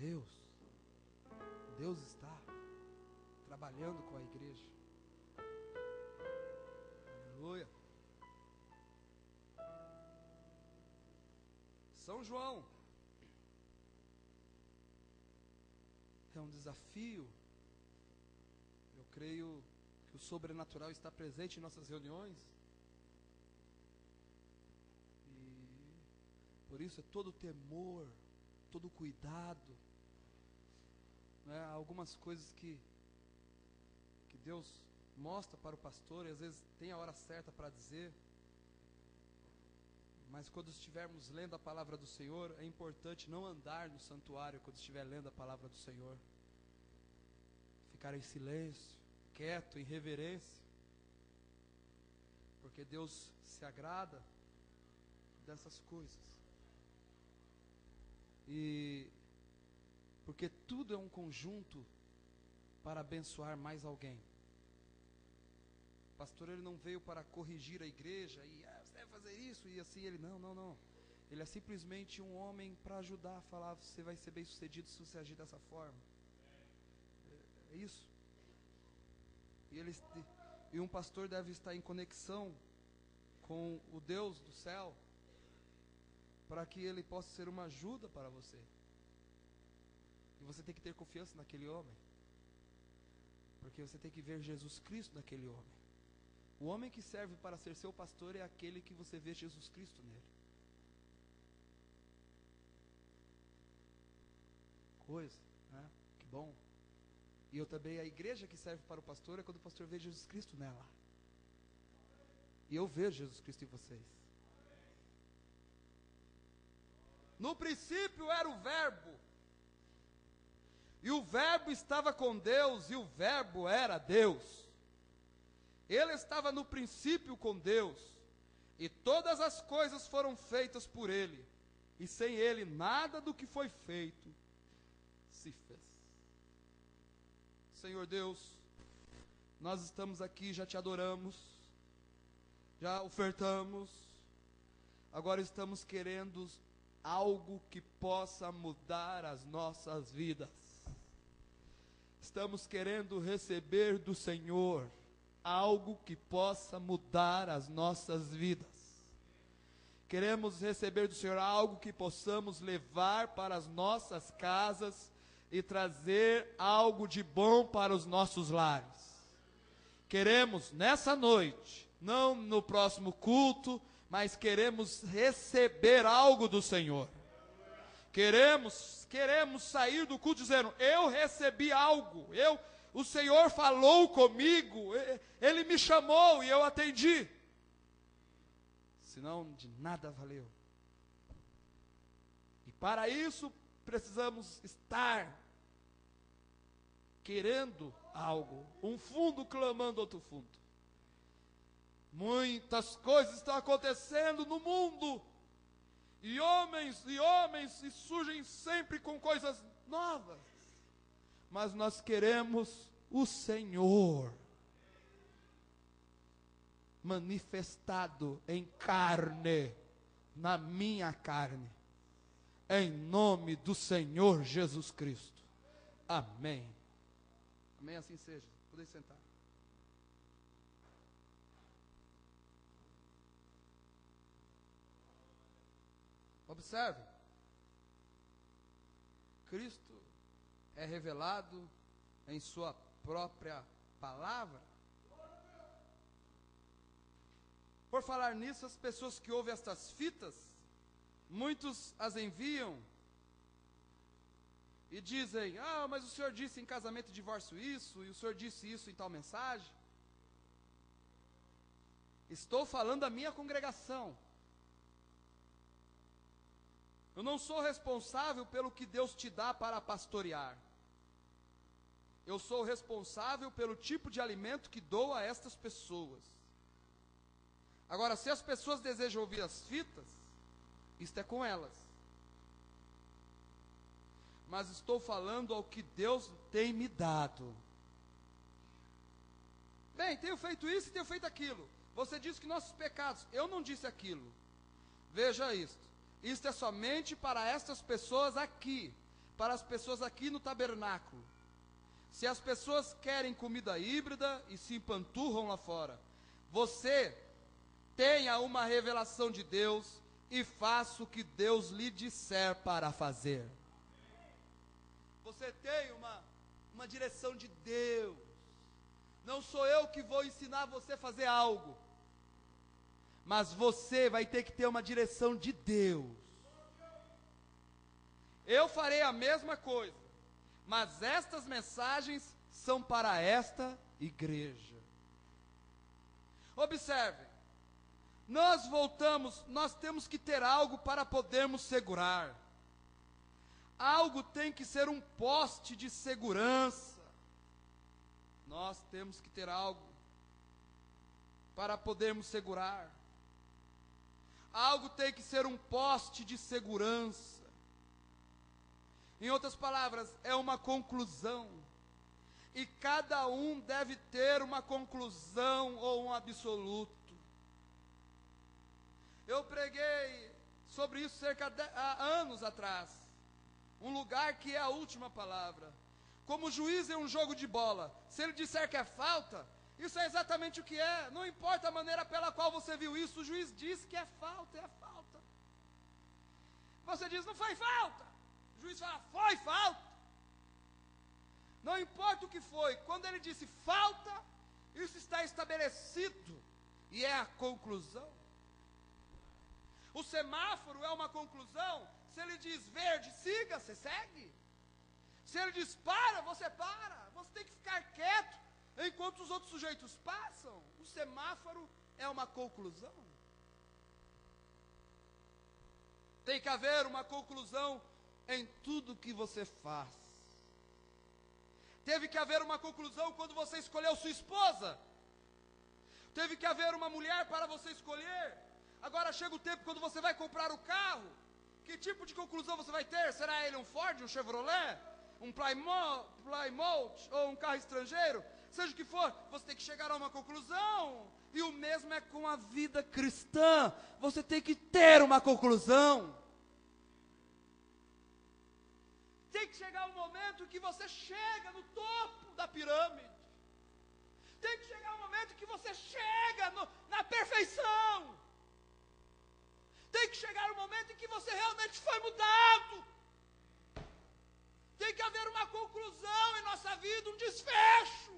Deus. Deus está trabalhando com a igreja. Aleluia. São João é um desafio. Eu creio que o sobrenatural está presente em nossas reuniões. E por isso é todo temor, todo cuidado, né? Algumas coisas que Deus mostra para o pastor, e às vezes tem a hora certa para dizer, mas quando estivermos lendo a palavra do Senhor, é importante não andar no santuário quando estiver lendo a palavra do Senhor, ficar em silêncio, quieto, em reverência, porque Deus se agrada dessas coisas. E porque tudo é um conjunto para abençoar mais alguém. O pastor, ele não veio para corrigir a igreja e você deve fazer isso e assim, ele não. Ele é simplesmente um homem para ajudar a falar, você vai ser bem sucedido se você agir dessa forma. É isso. E um pastor deve estar em conexão com o Deus do céu, para que ele possa ser uma ajuda para você. E você tem que ter confiança naquele homem, porque você tem que ver Jesus Cristo naquele homem. O homem que serve para ser seu pastor é aquele que você vê Jesus Cristo nele. Coisa, né? Que bom. E eu também, a igreja que serve para o pastor é quando o pastor vê Jesus Cristo nela. E eu vejo Jesus Cristo em vocês. No princípio era o Verbo, e o Verbo estava com Deus, e o Verbo era Deus. Ele estava no princípio com Deus, e todas as coisas foram feitas por Ele, e sem Ele nada do que foi feito se fez. Senhor Deus, nós estamos aqui, já te adoramos, já ofertamos, agora estamos querendo algo que possa mudar as nossas vidas. Estamos querendo receber do Senhor algo que possa mudar as nossas vidas. Queremos receber do Senhor algo que possamos levar para as nossas casas e trazer algo de bom para os nossos lares. Queremos nessa noite, não no próximo culto, mas queremos receber algo do Senhor. Queremos sair do culto dizendo, eu recebi algo, o Senhor falou comigo, Ele me chamou e eu atendi. Senão de nada valeu. E para isso precisamos estar querendo algo, um fundo clamando outro fundo. Muitas coisas estão acontecendo no mundo, e homens se surgem sempre com coisas novas, mas nós queremos o Senhor manifestado em carne, na minha carne, em nome do Senhor Jesus Cristo. Amém. Amém, assim seja. Podem sentar. Observe, Cristo é revelado em sua própria palavra. Por falar nisso, as pessoas que ouvem estas fitas, muitos as enviam e dizem, mas o senhor disse em casamento e divórcio isso, e o senhor disse isso em tal mensagem. Estou falando da minha congregação. Eu não sou responsável pelo que Deus te dá para pastorear. Eu sou responsável pelo tipo de alimento que dou a estas pessoas. Agora, se as pessoas desejam ouvir as fitas, isto é com elas. Mas estou falando ao que Deus tem me dado. Bem, tenho feito isso e tenho feito aquilo. Você disse que nossos pecados, eu não disse aquilo. Veja isto. Isto é somente para estas pessoas aqui. para as pessoas aqui no tabernáculo. Se as pessoas querem comida híbrida e se empanturram lá fora, você tenha uma revelação de Deus e faça o que Deus lhe disser para fazer. Você tem uma direção de Deus. Não sou eu que vou ensinar você a fazer algo, mas você vai ter que ter uma direção de Deus. Eu farei a mesma coisa, mas estas mensagens são para esta igreja. Observe, nós temos que ter algo para podermos segurar. Algo tem que ser um poste de segurança. Nós temos que ter algo para podermos segurar. Algo tem que ser um poste de segurança. Em outras palavras, é uma conclusão. E cada um deve ter uma conclusão ou um absoluto. Eu preguei sobre isso há anos atrás. Um lugar que é a última palavra. Como juiz em um jogo de bola, se ele disser que é falta, isso é exatamente o que é. Não importa a maneira pela qual você viu isso, o juiz disse que é falta, é falta. Você diz, não foi falta. O juiz fala, foi falta. Não importa o que foi, quando ele disse falta, isso está estabelecido. E é a conclusão. O semáforo é uma conclusão. Se ele diz verde, siga, você segue. Se ele diz para, você para. Você tem que ficar quieto enquanto os outros sujeitos passam. O semáforo é uma conclusão. Tem que haver uma conclusão em tudo que você faz. Teve que haver uma conclusão quando você escolheu sua esposa. Teve que haver uma mulher para você escolher. Agora chega o tempo quando você vai comprar o carro. Que tipo de conclusão você vai ter? Será ele um Ford, um Chevrolet, um Plymouth ou um carro estrangeiro? Seja o que for, você tem que chegar a uma conclusão. E o mesmo é com a vida cristã. Você tem que ter uma conclusão. Tem que chegar um momento que você chega no topo da pirâmide. Tem que chegar um momento que você chega na perfeição. Tem que chegar um momento em que você realmente foi mudado. Tem que haver uma conclusão em nossa vida, um desfecho.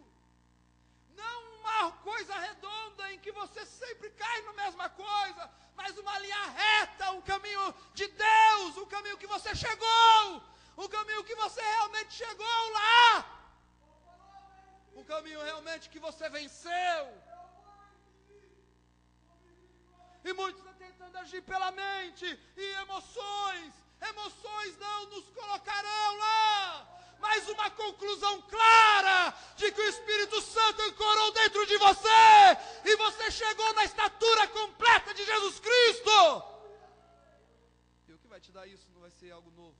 Não uma coisa redonda em que você sempre cai na mesma coisa, mas uma linha reta, um caminho de Deus, um caminho que você chegou, um caminho que você realmente chegou lá. Um caminho realmente que você venceu. E muitos estão tentando agir pela mente e emoções. Emoções não nos colocarão lá. Mas uma conclusão clara de que o Espírito Santo ancorou dentro de você. E você chegou na estatura completa de Jesus Cristo. E o que vai te dar isso não vai ser algo novo.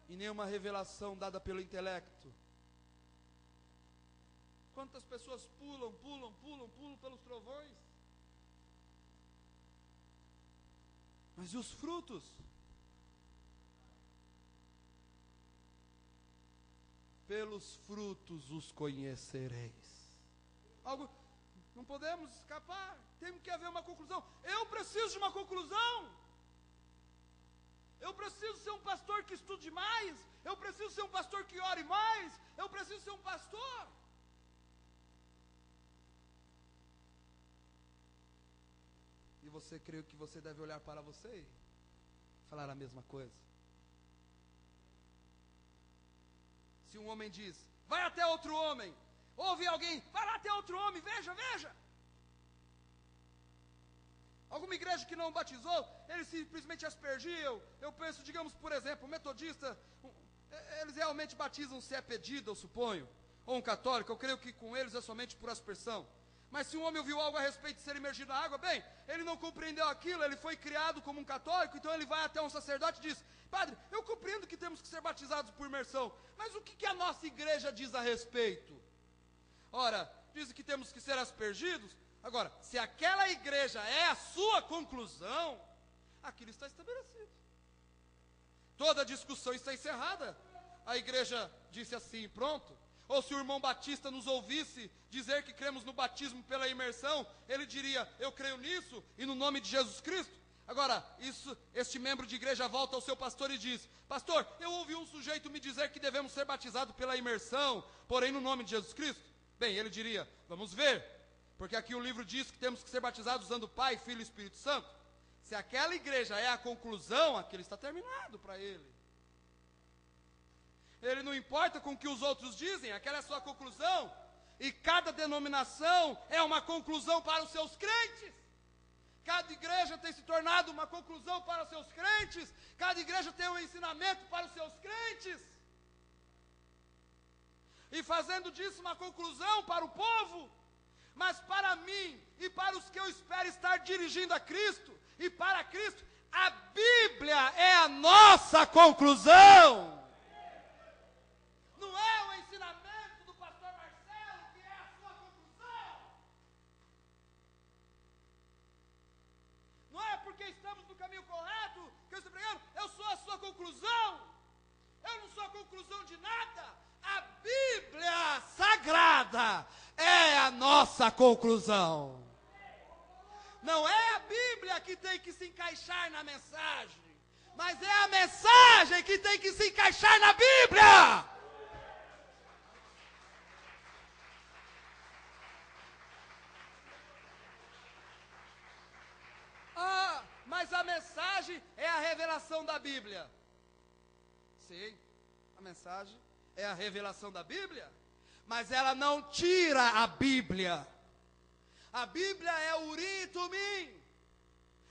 E nenhuma revelação dada pelo intelecto. Quantas pessoas pulam pelos trovões? Mas e os frutos? Pelos frutos os conhecereis. Algo, não podemos escapar. Tem que haver uma conclusão. Eu preciso de uma conclusão. Eu preciso ser um pastor que estude mais. Eu preciso ser um pastor que ore mais. Eu preciso ser um pastor. E você crê que você deve olhar para você e falar a mesma coisa? Se um homem diz, vai até outro homem. Ouve alguém, vai lá até outro homem, veja, veja. Alguma igreja que não batizou, eles simplesmente aspergiam. Eu penso, digamos, por exemplo, um metodista, eles realmente batizam se é pedido, eu suponho. Ou um católico, eu creio que com eles é somente por aspersão. Mas se um homem ouviu algo a respeito de ser imergido na água, bem, ele não compreendeu aquilo, ele foi criado como um católico, então ele vai até um sacerdote e diz, padre, eu compreendo que temos que ser batizados por imersão, mas o que a nossa igreja diz a respeito? Ora, diz que temos que ser aspergidos, Agora, se aquela igreja é a sua conclusão, aquilo está estabelecido. Toda discussão está encerrada. A igreja disse assim, pronto. Ou se o irmão Batista nos ouvisse dizer que cremos no batismo pela imersão, ele diria, eu creio nisso e no nome de Jesus Cristo. Agora, este membro de igreja volta ao seu pastor e diz, pastor, eu ouvi um sujeito me dizer que devemos ser batizados pela imersão, porém no nome de Jesus Cristo. Bem, ele diria, vamos ver, porque aqui o livro diz que temos que ser batizados usando Pai, Filho e Espírito Santo. Se aquela igreja é a conclusão, aquilo está terminado para ele. Ele não importa com o que os outros dizem, aquela é a sua conclusão. E cada denominação é uma conclusão para os seus crentes. Cada igreja tem se tornado uma conclusão para os seus crentes. Cada igreja tem um ensinamento para os seus crentes. E fazendo disso uma conclusão para o povo. Mas para mim e para os que eu espero estar dirigindo a Cristo e para Cristo, a Bíblia é a nossa conclusão. Não é o ensinamento do pastor Marcelo que é a sua conclusão. Não é porque estamos no caminho correto que eu estou pregando, eu sou a sua conclusão. Eu não sou a conclusão de nada. A Bíblia Sagrada é a nossa conclusão. Não é a Bíblia que tem que se encaixar na mensagem, mas é a mensagem que tem que se encaixar na Bíblia. Ah, mas a mensagem é a revelação da Bíblia. Sim, a mensagem é a revelação da Bíblia, mas ela não tira a Bíblia. A Bíblia é o Urim e Tumim.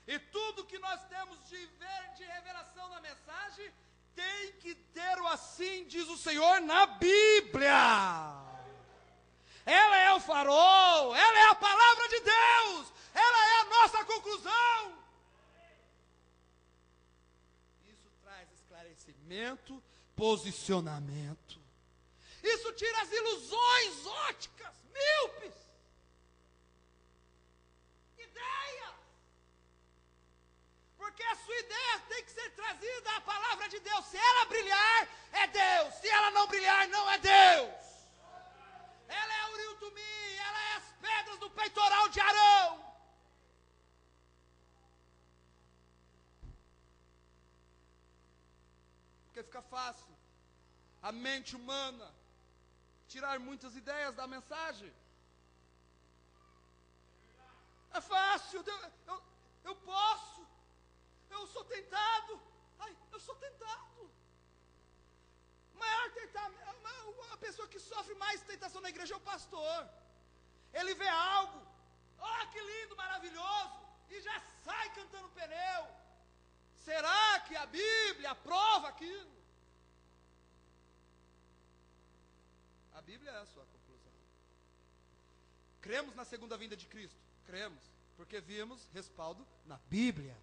E tudo que nós temos de ver de revelação na mensagem tem que ter o assim diz o Senhor na Bíblia. Ela é o farol, ela é a palavra de Deus, ela é a nossa conclusão. Isso traz esclarecimento, posicionamento. Isso tira as ilusões óticas, míopes. Ideia. Porque a sua ideia tem que ser trazida à palavra de Deus. Se ela brilhar, é Deus. Se ela não brilhar, não é Deus. Ela é Urim e Tumim, ela é as pedras do peitoral de Arão. Porque fica fácil a mente humana tirar muitas ideias da mensagem. É fácil, eu posso, eu sou tentado, eu sou tentado. A pessoa que sofre mais tentação na igreja é o pastor. Ele vê algo, que lindo, maravilhoso, e já sai cantando pneu. Será que a Bíblia aprova aquilo? A Bíblia é a sua conclusão. Cremos na segunda vinda de Cristo? Cremos, porque vimos respaldo na Bíblia.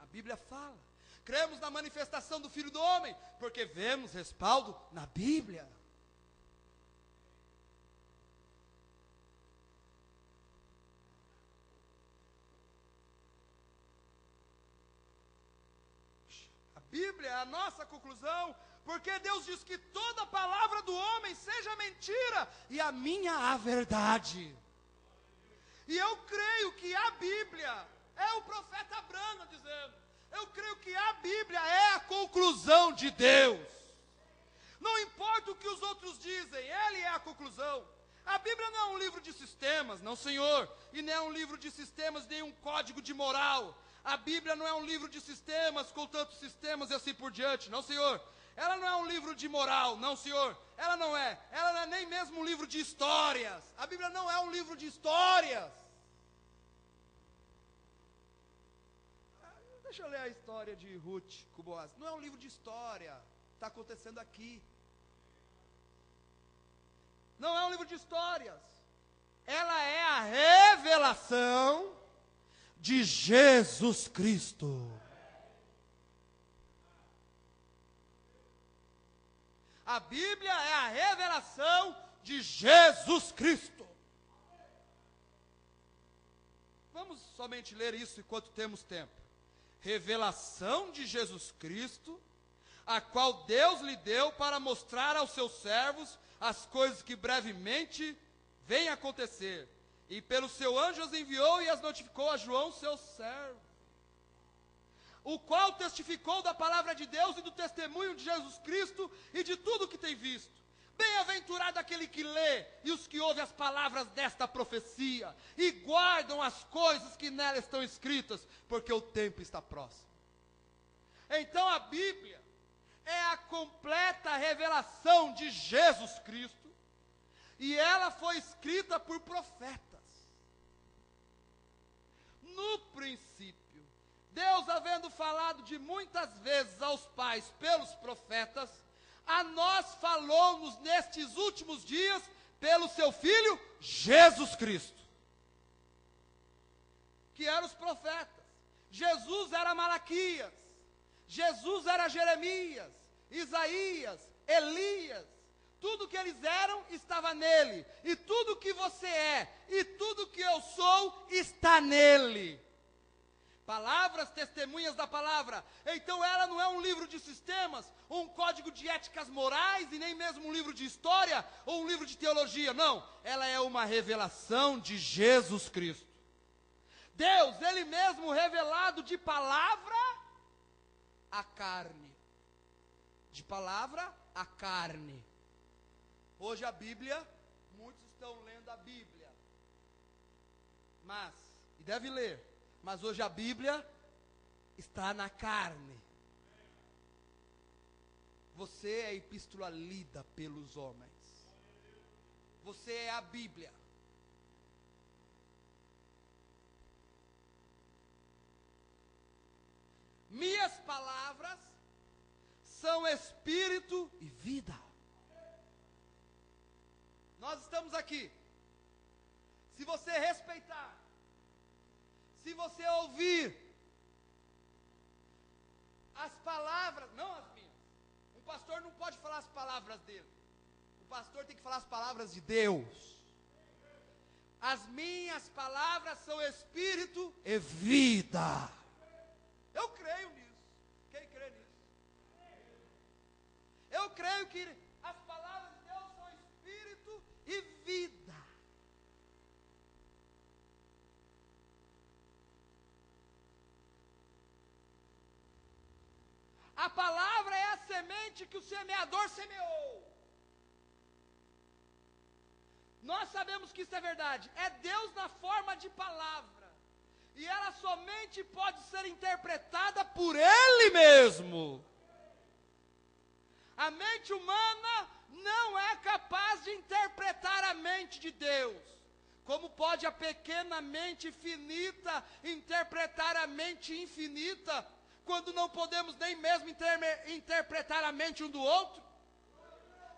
A Bíblia fala. Cremos na manifestação do Filho do Homem, porque vemos respaldo na Bíblia. A Bíblia é a nossa conclusão, porque Deus diz que toda palavra do homem seja mentira, e a minha a verdade. E eu creio que a Bíblia é o profeta Branham dizendo, eu creio que a Bíblia é a conclusão de Deus. Não importa o que os outros dizem, Ele é a conclusão. A Bíblia não é um livro de sistemas, não, Senhor. E não é um livro de sistemas, nem um código de moral. A Bíblia não é um livro de sistemas, com tantos sistemas e assim por diante, não, Senhor. Ela não é um livro de moral, não, Senhor. Ela não é nem mesmo um livro de histórias. A Bíblia não é um livro de histórias. Deixa eu ler a história de Ruth com Boaz. Não é um livro de história. Está acontecendo aqui. Não é um livro de histórias. Ela é a revelação de Jesus Cristo. A Bíblia é a revelação de Jesus Cristo. Vamos somente ler isso enquanto temos tempo. Revelação de Jesus Cristo, a qual Deus lhe deu para mostrar aos seus servos as coisas que brevemente vêm acontecer. E pelo seu anjo as enviou e as notificou a João, seu servo, o qual testificou da palavra de Deus e do testemunho de Jesus Cristo e de tudo o que tem visto. Bem-aventurado aquele que lê e os que ouvem as palavras desta profecia e guardam as coisas que nela estão escritas, porque o tempo está próximo. Então a Bíblia é a completa revelação de Jesus Cristo, e ela foi escrita por profetas. No princípio, Deus, havendo falado de muitas vezes aos pais pelos profetas, a nós falou-nos nestes últimos dias pelo seu Filho Jesus Cristo, que eram os profetas. Jesus era Malaquias, Jesus era Jeremias, Isaías, Elias. Tudo que eles eram estava nele, e tudo que você é, e tudo que eu sou está nele. Palavras, testemunhas da palavra. Então ela não é um livro de sistemas, um código de éticas morais, e nem mesmo um livro de história, ou um livro de teologia, não. Ela é uma revelação de Jesus Cristo. Deus, Ele mesmo revelado de palavra a carne. De palavra a carne. Hoje a Bíblia, muitos estão lendo a Bíblia, e deve ler, mas hoje a Bíblia está na carne. Você é a epístola lida pelos homens, você é a Bíblia. Minhas palavras são espírito e vida. Nós estamos aqui. Se você respeitar, se você ouvir as palavras, não as minhas. Um pastor não pode falar as palavras dele. O pastor tem que falar as palavras de Deus. As minhas palavras são espírito e vida. Eu creio nisso. Quem crê nisso? Eu creio que as palavras de Deus são espírito e vida. A palavra é a semente que o semeador semeou. Nós sabemos que isso é verdade. É Deus na forma de palavra. E ela somente pode ser interpretada por Ele mesmo. A mente humana não é capaz de interpretar a mente de Deus. Como pode a pequena mente finita interpretar a mente infinita, quando não podemos nem mesmo interpretar a mente um do outro?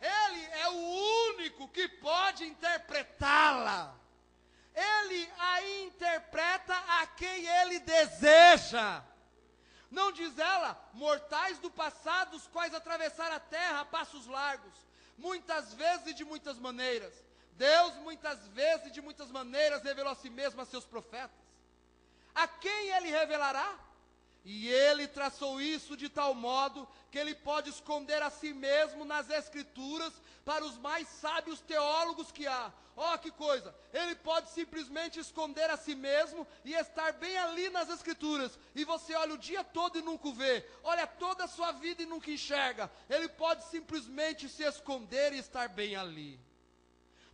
Ele é o único que pode interpretá-la. Ele a interpreta a quem Ele deseja. Não diz ela, mortais do passado, os quais atravessaram a terra a passos largos, muitas vezes e de muitas maneiras. Deus muitas vezes e de muitas maneiras revelou a si mesmo a seus profetas. A quem Ele revelará? E Ele traçou isso de tal modo que Ele pode esconder a si mesmo nas Escrituras para os mais sábios teólogos que há. Ó, que coisa! Ele pode simplesmente esconder a si mesmo e estar bem ali nas Escrituras. E você olha o dia todo e nunca o vê. Olha toda a sua vida e nunca enxerga. Ele pode simplesmente se esconder e estar bem ali.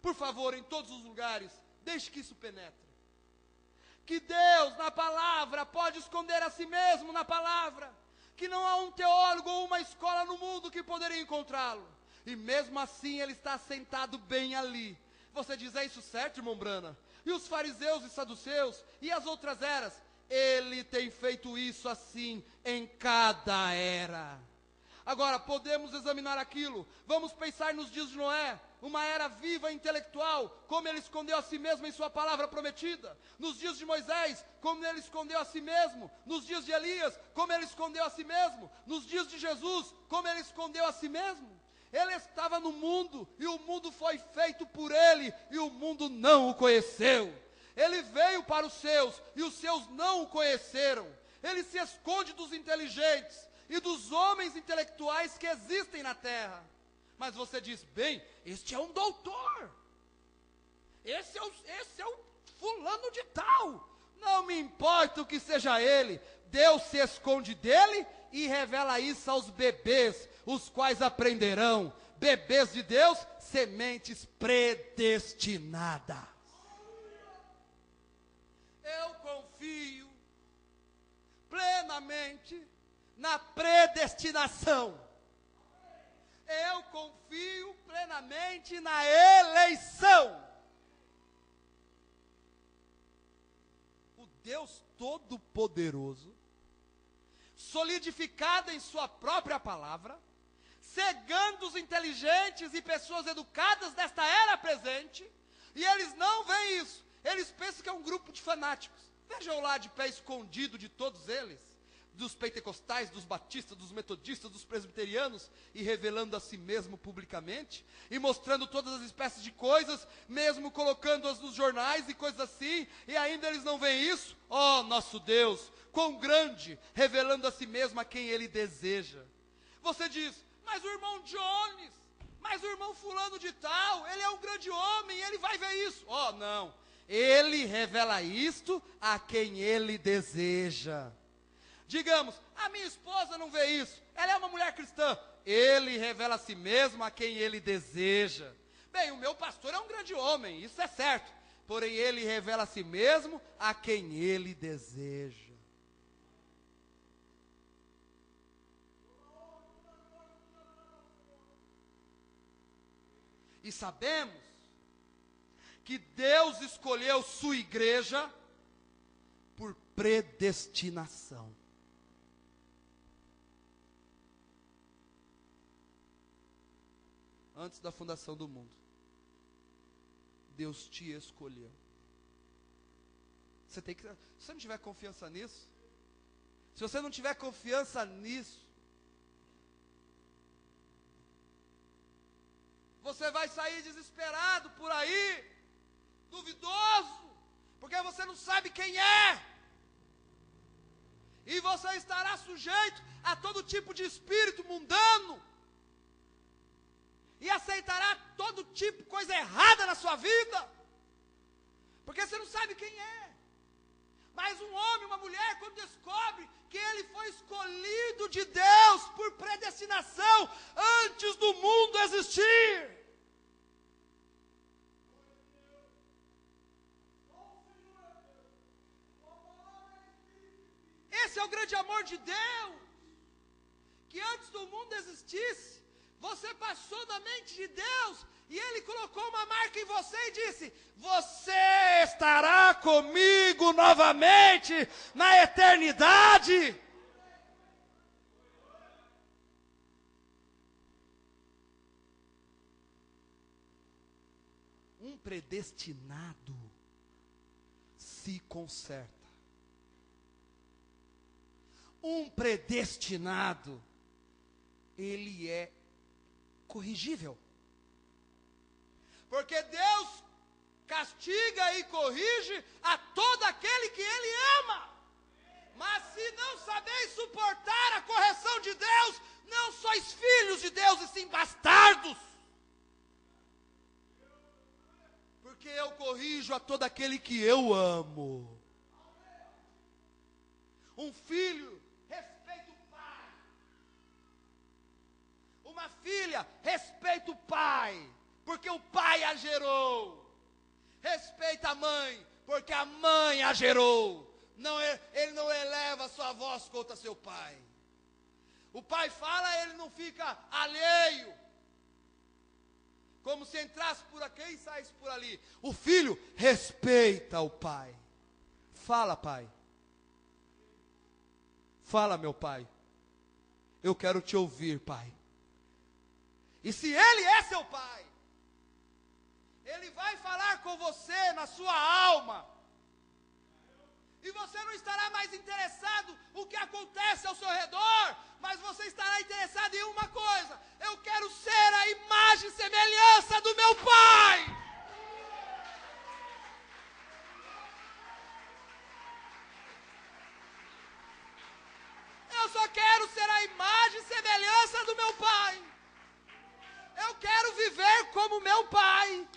Por favor, em todos os lugares, deixe que isso penetre. Que Deus, na palavra, pode esconder a si mesmo na palavra. Que não há um teólogo ou uma escola no mundo que poderia encontrá-lo. E mesmo assim ele está sentado bem ali. Você diz, é isso certo, irmão Brana? E os fariseus e saduceus e as outras eras? Ele tem feito isso assim em cada era. Agora, podemos examinar aquilo. Vamos pensar nos dias de Noé, uma era viva e intelectual, como ele escondeu a si mesmo em sua palavra prometida. Nos dias de Moisés, como ele escondeu a si mesmo. Nos dias de Elias, como ele escondeu a si mesmo. Nos dias de Jesus, como ele escondeu a si mesmo. Ele estava no mundo, e o mundo foi feito por ele, e o mundo não o conheceu. Ele veio para os seus, e os seus não o conheceram. Ele se esconde dos inteligentes e dos homens intelectuais que existem na terra. Mas você diz, bem, este é um doutor. Esse é o fulano de tal. Não me importa o que seja ele. Deus se esconde dele e revela isso aos bebês, os quais aprenderão. Bebês de Deus, sementes predestinadas. Eu confio plenamente na predestinação. Eu confio plenamente na eleição. O Deus Todo-Poderoso, solidificado em sua própria palavra, cegando os inteligentes e pessoas educadas desta era presente, e eles não veem isso. Eles pensam que é um grupo de fanáticos. Vejam lá de pé escondido de todos eles, dos pentecostais, dos batistas, dos metodistas, dos presbiterianos, e revelando a si mesmo publicamente, e mostrando todas as espécies de coisas, mesmo colocando-as nos jornais e coisas assim, e ainda eles não veem isso. Oh, nosso Deus, quão grande, revelando a si mesmo a quem Ele deseja. Você diz, mas o irmão Jones, mas o irmão fulano de tal, ele é um grande homem, ele vai ver isso. Oh, não. Ele revela isto a quem Ele deseja. Digamos, a minha esposa não vê isso, ela é uma mulher cristã. Ele revela a si mesmo a quem Ele deseja. Bem, o meu pastor é um grande homem, isso é certo. Porém, ele revela a si mesmo a quem Ele deseja. E sabemos que Deus escolheu sua igreja por predestinação. Antes da fundação do mundo, Deus te escolheu. Se você não tiver confiança nisso, se você não tiver confiança nisso, você vai sair desesperado por aí, duvidoso, porque você não sabe quem é, e você estará sujeito a todo tipo de espírito mundano, e aceitará todo tipo de coisa errada na sua vida, porque você não sabe quem é. Mas um homem, uma mulher, quando descobre que ele foi escolhido de Deus por predestinação antes do mundo existir, esse é o grande amor de Deus, que antes do mundo existisse, você passou da mente de Deus, e Ele colocou uma marca em você e disse, você estará comigo novamente na eternidade. Um predestinado se conserta. Um predestinado, ele é corrigível. Porque Deus castiga e corrige a todo aquele que Ele ama. Mas se não sabeis suportar a correção de Deus, não sois filhos de Deus, e sim bastardos. Porque eu corrijo a todo aquele que eu amo. Um filho respeita o pai. Uma filha respeita o pai, porque o pai a gerou. Respeita a mãe, porque a mãe a gerou. Ele não eleva a sua voz contra seu pai. O pai fala, ele não fica alheio, como se entrasse por aqui e saísse por ali. O filho respeita o pai. Fala, pai. Fala, meu pai. Eu quero te ouvir, pai. E se ele é seu pai, ele vai falar com você na sua alma. E você não estará mais interessado no que acontece ao seu redor, mas você estará interessado em uma coisa: eu quero ser a imagem e semelhança do meu Pai. Eu só quero ser a imagem e semelhança do meu Pai. Eu quero viver como meu Pai.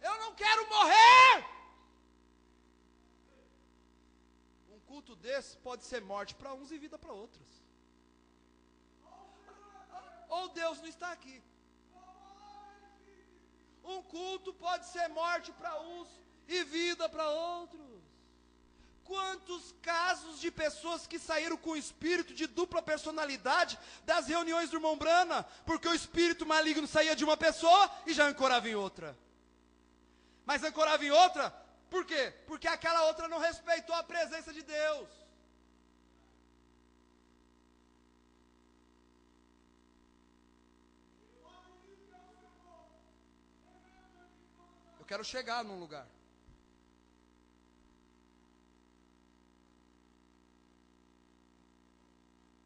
Eu não quero morrer. Um culto desse pode ser morte para uns e vida para outros. Ou Deus não está aqui. Um culto pode ser morte para uns e vida para outros. Quantos casos de pessoas que saíram com o espírito de dupla personalidade das reuniões do irmão Brana, porque o espírito maligno saía de uma pessoa e já ancorava em outra. Mas ancorava em outra, por quê? Porque aquela outra não respeitou a presença de Deus. Eu quero chegar num lugar.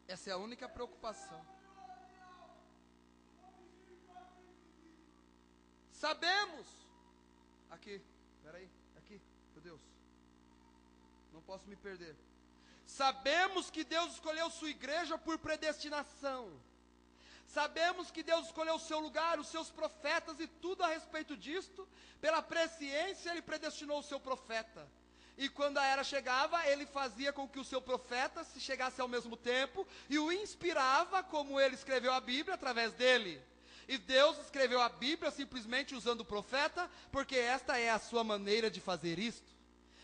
Essa é a única preocupação. Sabemos. Aqui, peraí, aqui, meu Deus. Não posso me perder. Sabemos que Deus escolheu sua igreja por predestinação. Sabemos que Deus escolheu o seu lugar, os seus profetas e tudo a respeito disto. Pela presciência Ele predestinou o seu profeta. E quando a era chegava, Ele fazia com que o seu profeta se chegasse ao mesmo tempo e o inspirava, como Ele escreveu a Bíblia através dele. E Deus escreveu a Bíblia simplesmente usando o profeta, porque esta é a sua maneira de fazer isto.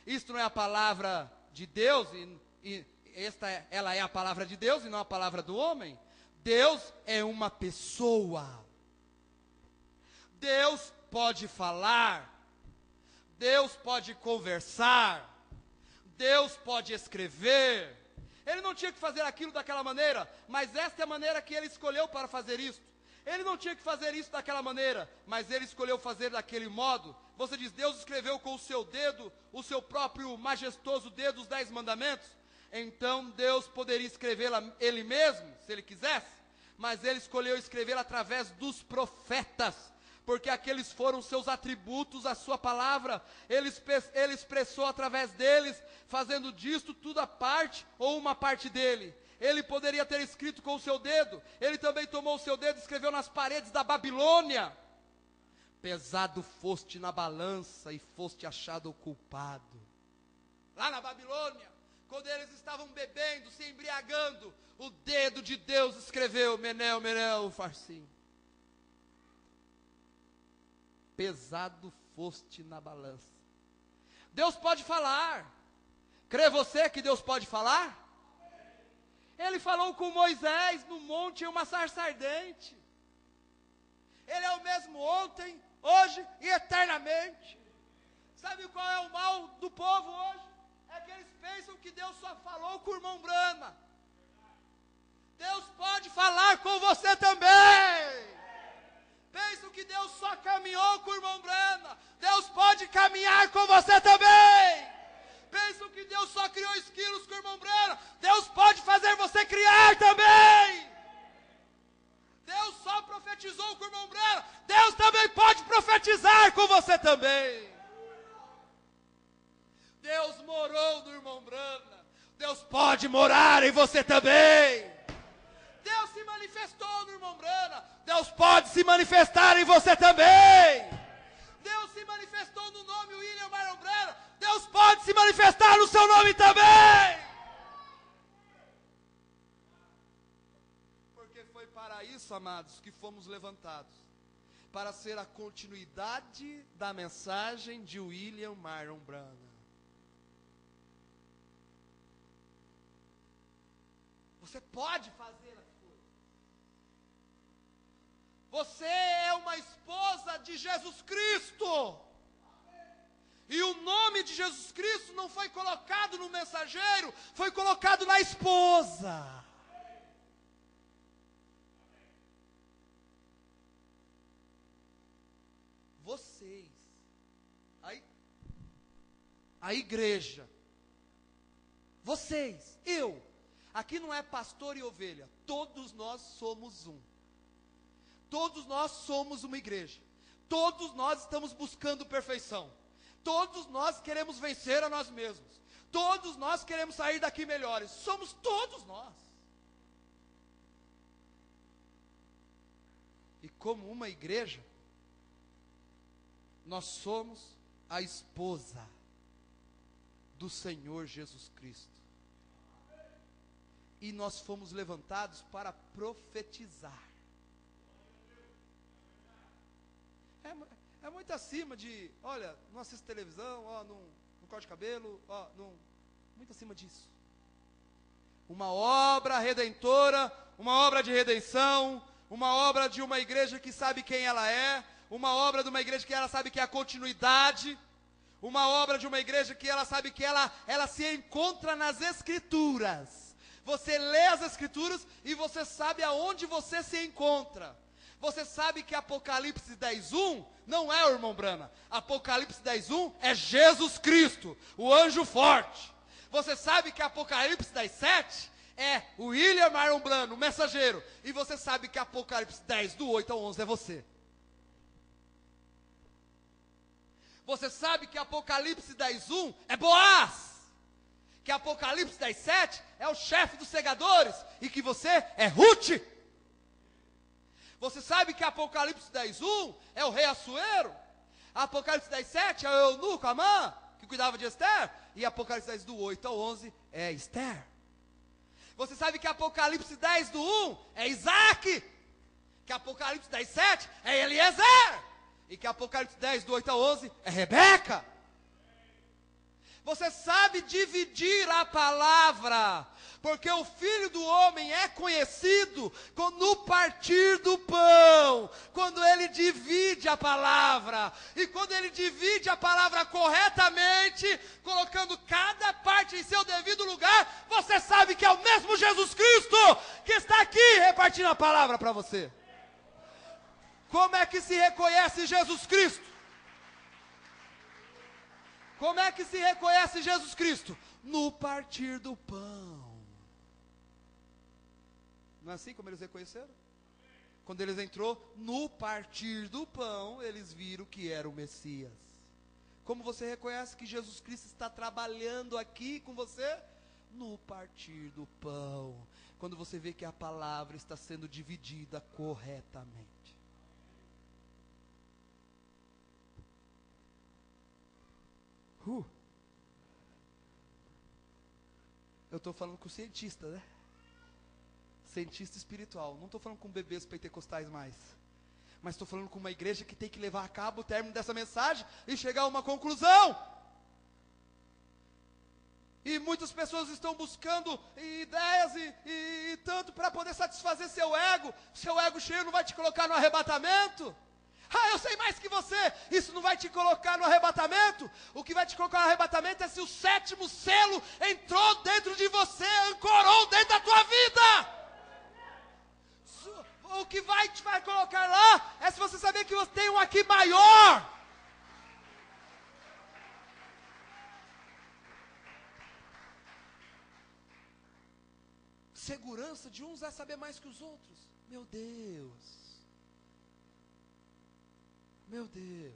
Isto não é a palavra de Deus, ela é a palavra de Deus e não a palavra do homem. Deus é uma pessoa. Deus pode falar. Deus pode conversar. Deus pode escrever. Ele não tinha que fazer aquilo daquela maneira, mas esta é a maneira que Ele escolheu para fazer isto. Ele não tinha que fazer isso daquela maneira, mas Ele escolheu fazer daquele modo. Você diz, Deus escreveu com o seu dedo, o seu próprio majestoso dedo, os 10 mandamentos. Então Deus poderia escrevê-la Ele mesmo, se Ele quisesse, mas Ele escolheu escrever através dos profetas, porque aqueles foram seus atributos, a sua palavra. Ele expressou através deles, fazendo disto tudo a parte ou uma parte dele. Ele poderia ter escrito com o seu dedo. Ele também tomou o seu dedo e escreveu nas paredes da Babilônia. Pesado foste na balança e foste achado o culpado. Lá na Babilônia, quando eles estavam bebendo, se embriagando, o dedo de Deus escreveu, Menel, Menel, Farsim. Pesado foste na balança. Deus pode falar. Crê você que Deus pode falar? Ele falou com Moisés no monte em uma sarça ardente. Ele é o mesmo ontem, hoje e eternamente. Sabe qual é o mal do povo hoje? É que eles pensam que Deus só falou com o irmão Brana. Deus pode falar com você também. Pensam que Deus só caminhou com o irmão Brana. Deus pode caminhar com você também. Pensam que Deus só criou esquilos com o irmão Brana. Deus pode fazer você criar também. Deus só profetizou com o irmão Brana. Deus também pode profetizar com você também. Deus morou no irmão Brana. Deus pode morar em você também. Deus se manifestou no irmão Brana. Deus pode se manifestar em você também. Deus se manifestou no nome William Myron Brana. Deus pode se manifestar no seu nome também. Porque foi para isso, amados, que fomos levantados. Para ser a continuidade da mensagem de William Myron Brana. Você pode fazer as coisas. Você é uma esposa de Jesus Cristo. E o nome de Jesus Cristo não foi colocado no mensageiro, foi colocado na esposa. Vocês. Aí, a igreja, vocês, eu, aqui não é pastor e ovelha, todos nós somos um. Todos nós somos uma igreja. Todos nós estamos buscando perfeição. Todos nós queremos vencer a nós mesmos. Todos nós queremos sair daqui melhores. Somos todos nós. E como uma igreja, nós somos a esposa do Senhor Jesus Cristo. E nós fomos levantados para profetizar. É muito acima de, olha, não assisto televisão, ó, não corto cabelo, ó, não, muito acima disso. Uma obra redentora, uma obra de redenção, uma obra de uma igreja que sabe quem ela é, uma obra de uma igreja que ela sabe que é a continuidade, uma obra de uma igreja que ela sabe que ela se encontra nas Escrituras. Você lê as Escrituras e você sabe aonde você se encontra. Você sabe que Apocalipse 10:1 não é o irmão Brana. Apocalipse 10:1 é Jesus Cristo, o anjo forte. Você sabe que Apocalipse 10:7 é o William Marlon Brana, o mensageiro. E você sabe que Apocalipse 10, do 8 ao 11 é você. Você sabe que Apocalipse 10:1 é Boaz. Que Apocalipse 10:7 é o chefe dos segadores. E que você é Ruth. Você sabe que Apocalipse 10:1 é o rei Assuero? Apocalipse 10:7 é o eunuco Amã, que cuidava de Esther? E Apocalipse 10, do 8 ao 11 é Esther. Você sabe que Apocalipse 10, do 1 é Isaac? Que Apocalipse 10:7 é Eliezer? E que Apocalipse 10, do 8 ao 11 é Rebeca? Você sabe dividir a palavra, porque o Filho do Homem é conhecido no partir do pão, quando ele divide a palavra, e quando ele divide a palavra corretamente, colocando cada parte em seu devido lugar, você sabe que é o mesmo Jesus Cristo que está aqui repartindo a palavra para você. Como é que se reconhece Jesus Cristo? Como é que se reconhece Jesus Cristo? No partir do pão. Não é assim como eles reconheceram? Quando eles entrou no partir do pão, eles viram que era o Messias. Como você reconhece que Jesus Cristo está trabalhando aqui com você? No partir do pão. Quando você vê que a palavra está sendo dividida corretamente. Eu estou falando com cientista, né? Cientista espiritual. Não estou falando com bebês pentecostais mais. Mas estou falando com uma igreja que tem que levar a cabo o término dessa mensagem e chegar a uma conclusão. E muitas pessoas estão buscando ideias e tanto para poder satisfazer seu ego. Seu ego cheio não vai te colocar no arrebatamento. Eu sei mais que você. Isso não vai te colocar no arrebatamento. O que vai te colocar no arrebatamento é se o 7º selo entrou dentro de você, ancorou dentro da tua vida. O que vai te colocar lá é se você saber que você tem um aqui maior. Segurança de uns é saber mais que os outros. Meu Deus. Meu Deus,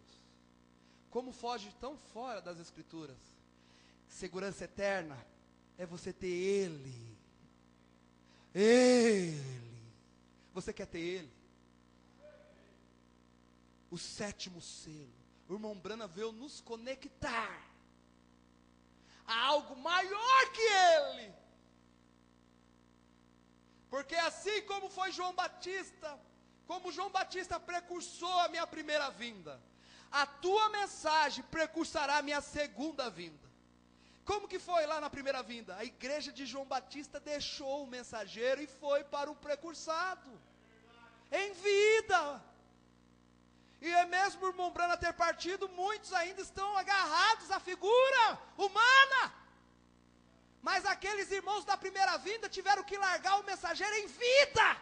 como foge tão fora das Escrituras. Segurança eterna é você ter Ele. Ele. Você quer ter Ele? O 7º selo. O irmão Brana veio nos conectar a algo maior que Ele. Porque assim como foi João Batista, como João Batista precursou a minha primeira vinda, a tua mensagem precursará a minha segunda vinda. Como que foi lá na primeira vinda? A igreja de João Batista deixou o mensageiro e foi para o precursado, em vida. E é mesmo o irmão Brana ter partido, muitos ainda estão agarrados à figura humana. Mas aqueles irmãos da primeira vinda tiveram que largar o mensageiro em vida.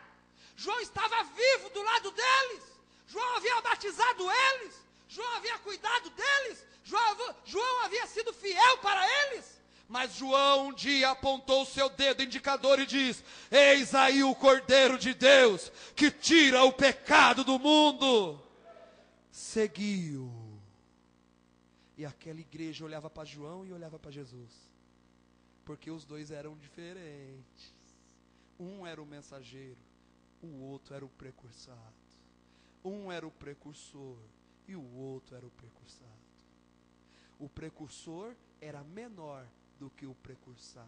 João estava vivo do lado deles. João havia batizado eles. João havia cuidado deles. João havia sido fiel para eles. Mas João um dia apontou o seu dedo indicador e diz: eis aí o Cordeiro de Deus, que tira o pecado do mundo. Seguiu. E aquela igreja olhava para João e olhava para Jesus. Porque os dois eram diferentes. Um era o mensageiro, o outro era o precursado. Um era o precursor e o outro era o precursado. O precursor era menor do que o precursado,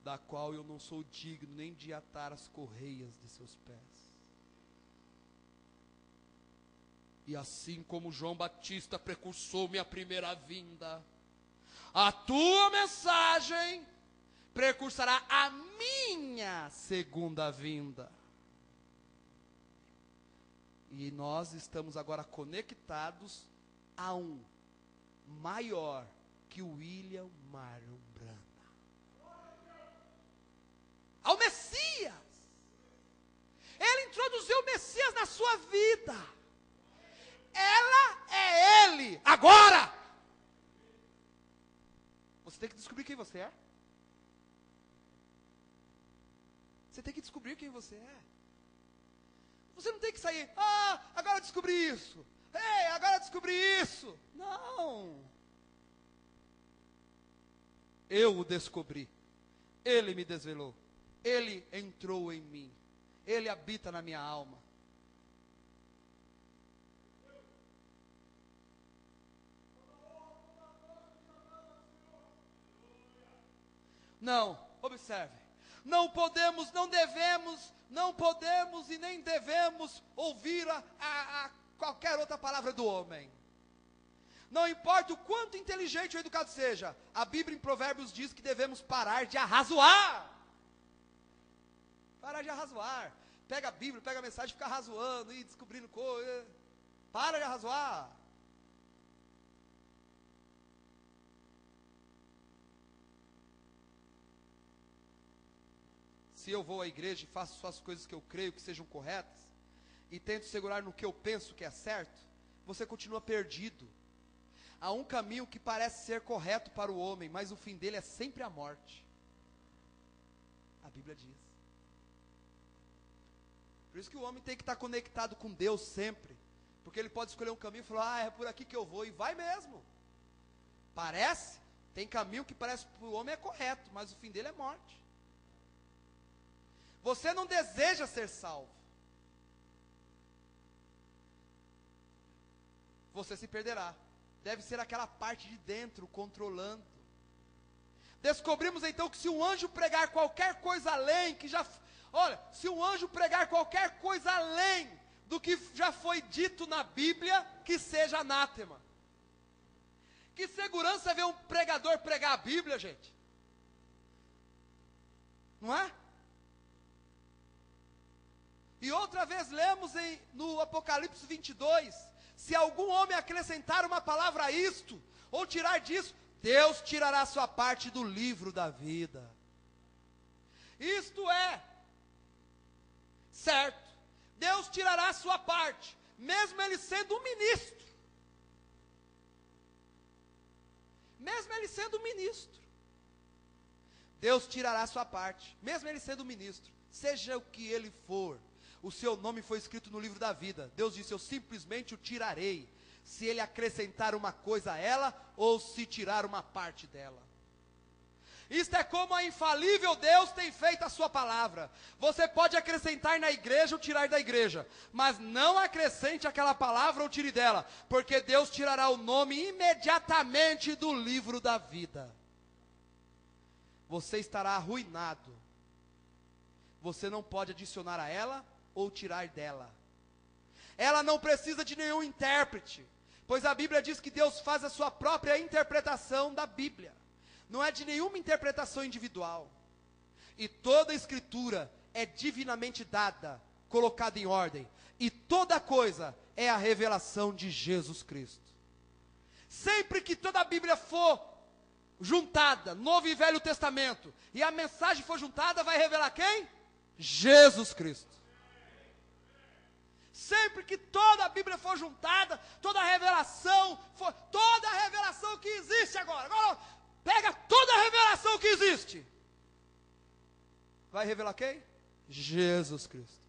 da qual eu não sou digno nem de atar as correias de seus pés. E assim como João Batista precursou minha primeira vinda, a tua mensagem precursará a minha segunda vinda. E nós estamos agora conectados a um maior que o William Marion Branham, ao Messias. Ele introduziu o Messias na sua vida. Ela é ele agora. Você tem que descobrir quem você é. Você tem que descobrir quem você é. Você não tem que sair, agora eu descobri isso. Ei, agora eu descobri isso. Não. Eu o descobri. Ele me desvelou. Ele entrou em mim. Ele habita na minha alma. Não, observe. Não podemos, não devemos, não podemos e nem devemos ouvir a qualquer outra palavra do homem. Não importa o quanto inteligente ou educado seja, a Bíblia em Provérbios diz que devemos parar de arrazoar. Parar de arrazoar. Pega a Bíblia, pega a mensagem e fica arrazoando e descobrindo coisas. Para de arrazoar. Se eu vou à igreja e faço só as coisas que eu creio que sejam corretas, e tento segurar no que eu penso que é certo, você continua perdido. Há um caminho que parece ser correto para o homem, mas o fim dele é sempre a morte. A Bíblia diz. Por isso que o homem tem que estar conectado com Deus sempre, porque ele pode escolher um caminho e falar, é por aqui que eu vou, e vai mesmo. Parece, tem caminho que parece para o homem é correto, mas o fim dele é morte. Você não deseja ser salvo. Você se perderá. Deve ser aquela parte de dentro controlando. Descobrimos então que se um anjo pregar qualquer coisa além, se um anjo pregar qualquer coisa além do que já foi dito na Bíblia, que seja anátema. Que segurança ver um pregador pregar a Bíblia, gente? Não é? E outra vez lemos no Apocalipse 22, se algum homem acrescentar uma palavra a isto, ou tirar disso, Deus tirará sua parte do livro da vida. Isto é certo, Deus tirará sua parte, mesmo ele sendo um ministro. Mesmo ele sendo um ministro. Deus tirará sua parte, mesmo ele sendo um ministro, seja o que ele for. O seu nome foi escrito no livro da vida. Deus disse, eu simplesmente o tirarei, se ele acrescentar uma coisa a ela, ou se tirar uma parte dela. Isto é como a infalível Deus tem feito a sua palavra. Você pode acrescentar na igreja ou tirar da igreja, mas não acrescente aquela palavra ou tire dela, porque Deus tirará o nome imediatamente do livro da vida. Você estará arruinado. Você não pode adicionar a ela ou tirar dela. Ela não precisa de nenhum intérprete, pois a Bíblia diz que Deus faz a sua própria interpretação da Bíblia. Não é de nenhuma interpretação individual. E toda a escritura é divinamente dada, colocada em ordem. E toda coisa é a revelação de Jesus Cristo. Sempre que toda a Bíblia for juntada, Novo e Velho Testamento, e a mensagem for juntada, vai revelar quem? Jesus Cristo. Sempre que toda a Bíblia for juntada, toda a revelação que existe agora, pega toda a revelação que existe. Vai revelar quem? Jesus Cristo.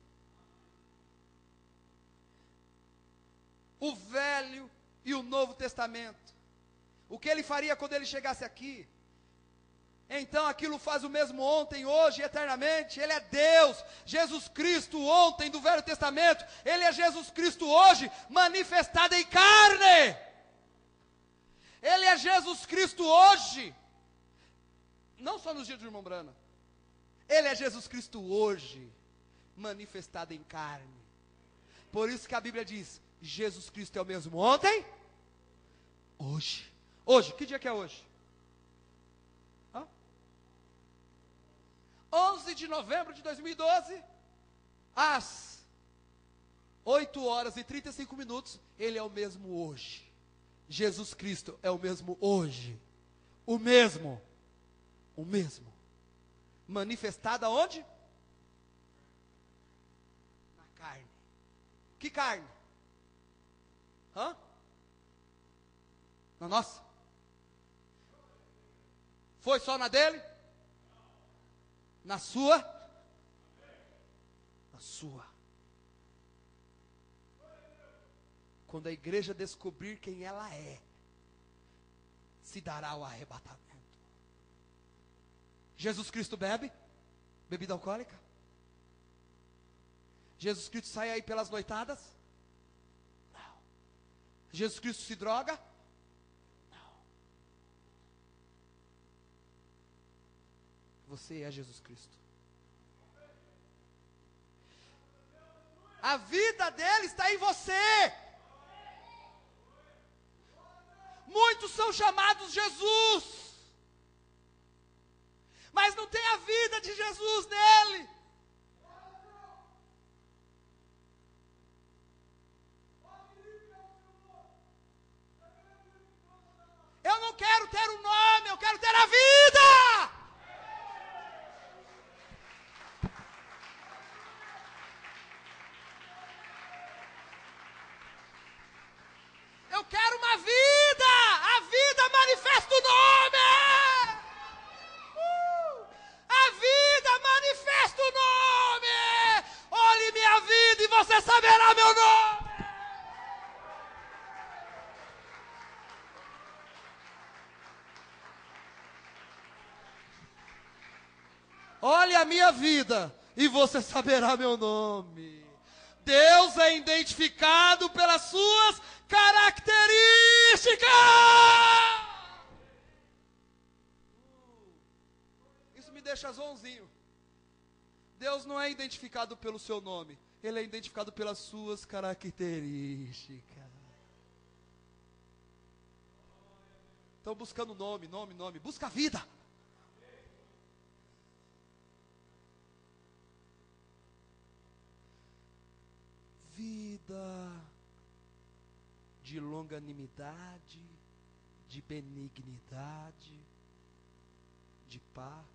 O Velho e o Novo Testamento. O que ele faria quando ele chegasse aqui? Então aquilo faz o mesmo ontem, hoje e eternamente. Ele é Deus, Jesus Cristo ontem do Velho Testamento. Ele é Jesus Cristo hoje, manifestado em carne. Ele é Jesus Cristo hoje, não só nos dias do irmão Brana. Ele é Jesus Cristo hoje, manifestado em carne. Por isso que a Bíblia diz, Jesus Cristo é o mesmo ontem, hoje. Hoje, que dia que é hoje? 11 de novembro de 2012, às 8 horas e 35 minutos, ele é o mesmo hoje. Jesus Cristo é o mesmo hoje. O mesmo. Manifestado aonde? Na carne. Que carne? Na nossa? Foi só na dele? Na sua? Na sua. Quando a igreja descobrir quem ela é, se dará o arrebatamento. Jesus Cristo bebe bebida alcoólica? Jesus Cristo sai aí pelas noitadas? Não. Jesus Cristo se droga? Não. Você é Jesus Cristo. A vida dele está em você. Muitos são chamados Jesus, mas não tem a vida de Jesus nele. Eu não quero ter um nome, eu quero ter a vida. Eu quero uma vida. A vida manifesta o nome. A vida manifesta o nome. Olhe minha vida e você saberá meu nome. Olhe a minha vida e você saberá meu nome. Deus é identificado pelas suas características. Isso me deixa zonzinho. Deus não é identificado pelo seu nome, Ele é identificado pelas suas características. Estão buscando nome, busca a vida. Vida de longanimidade, de benignidade, de paz,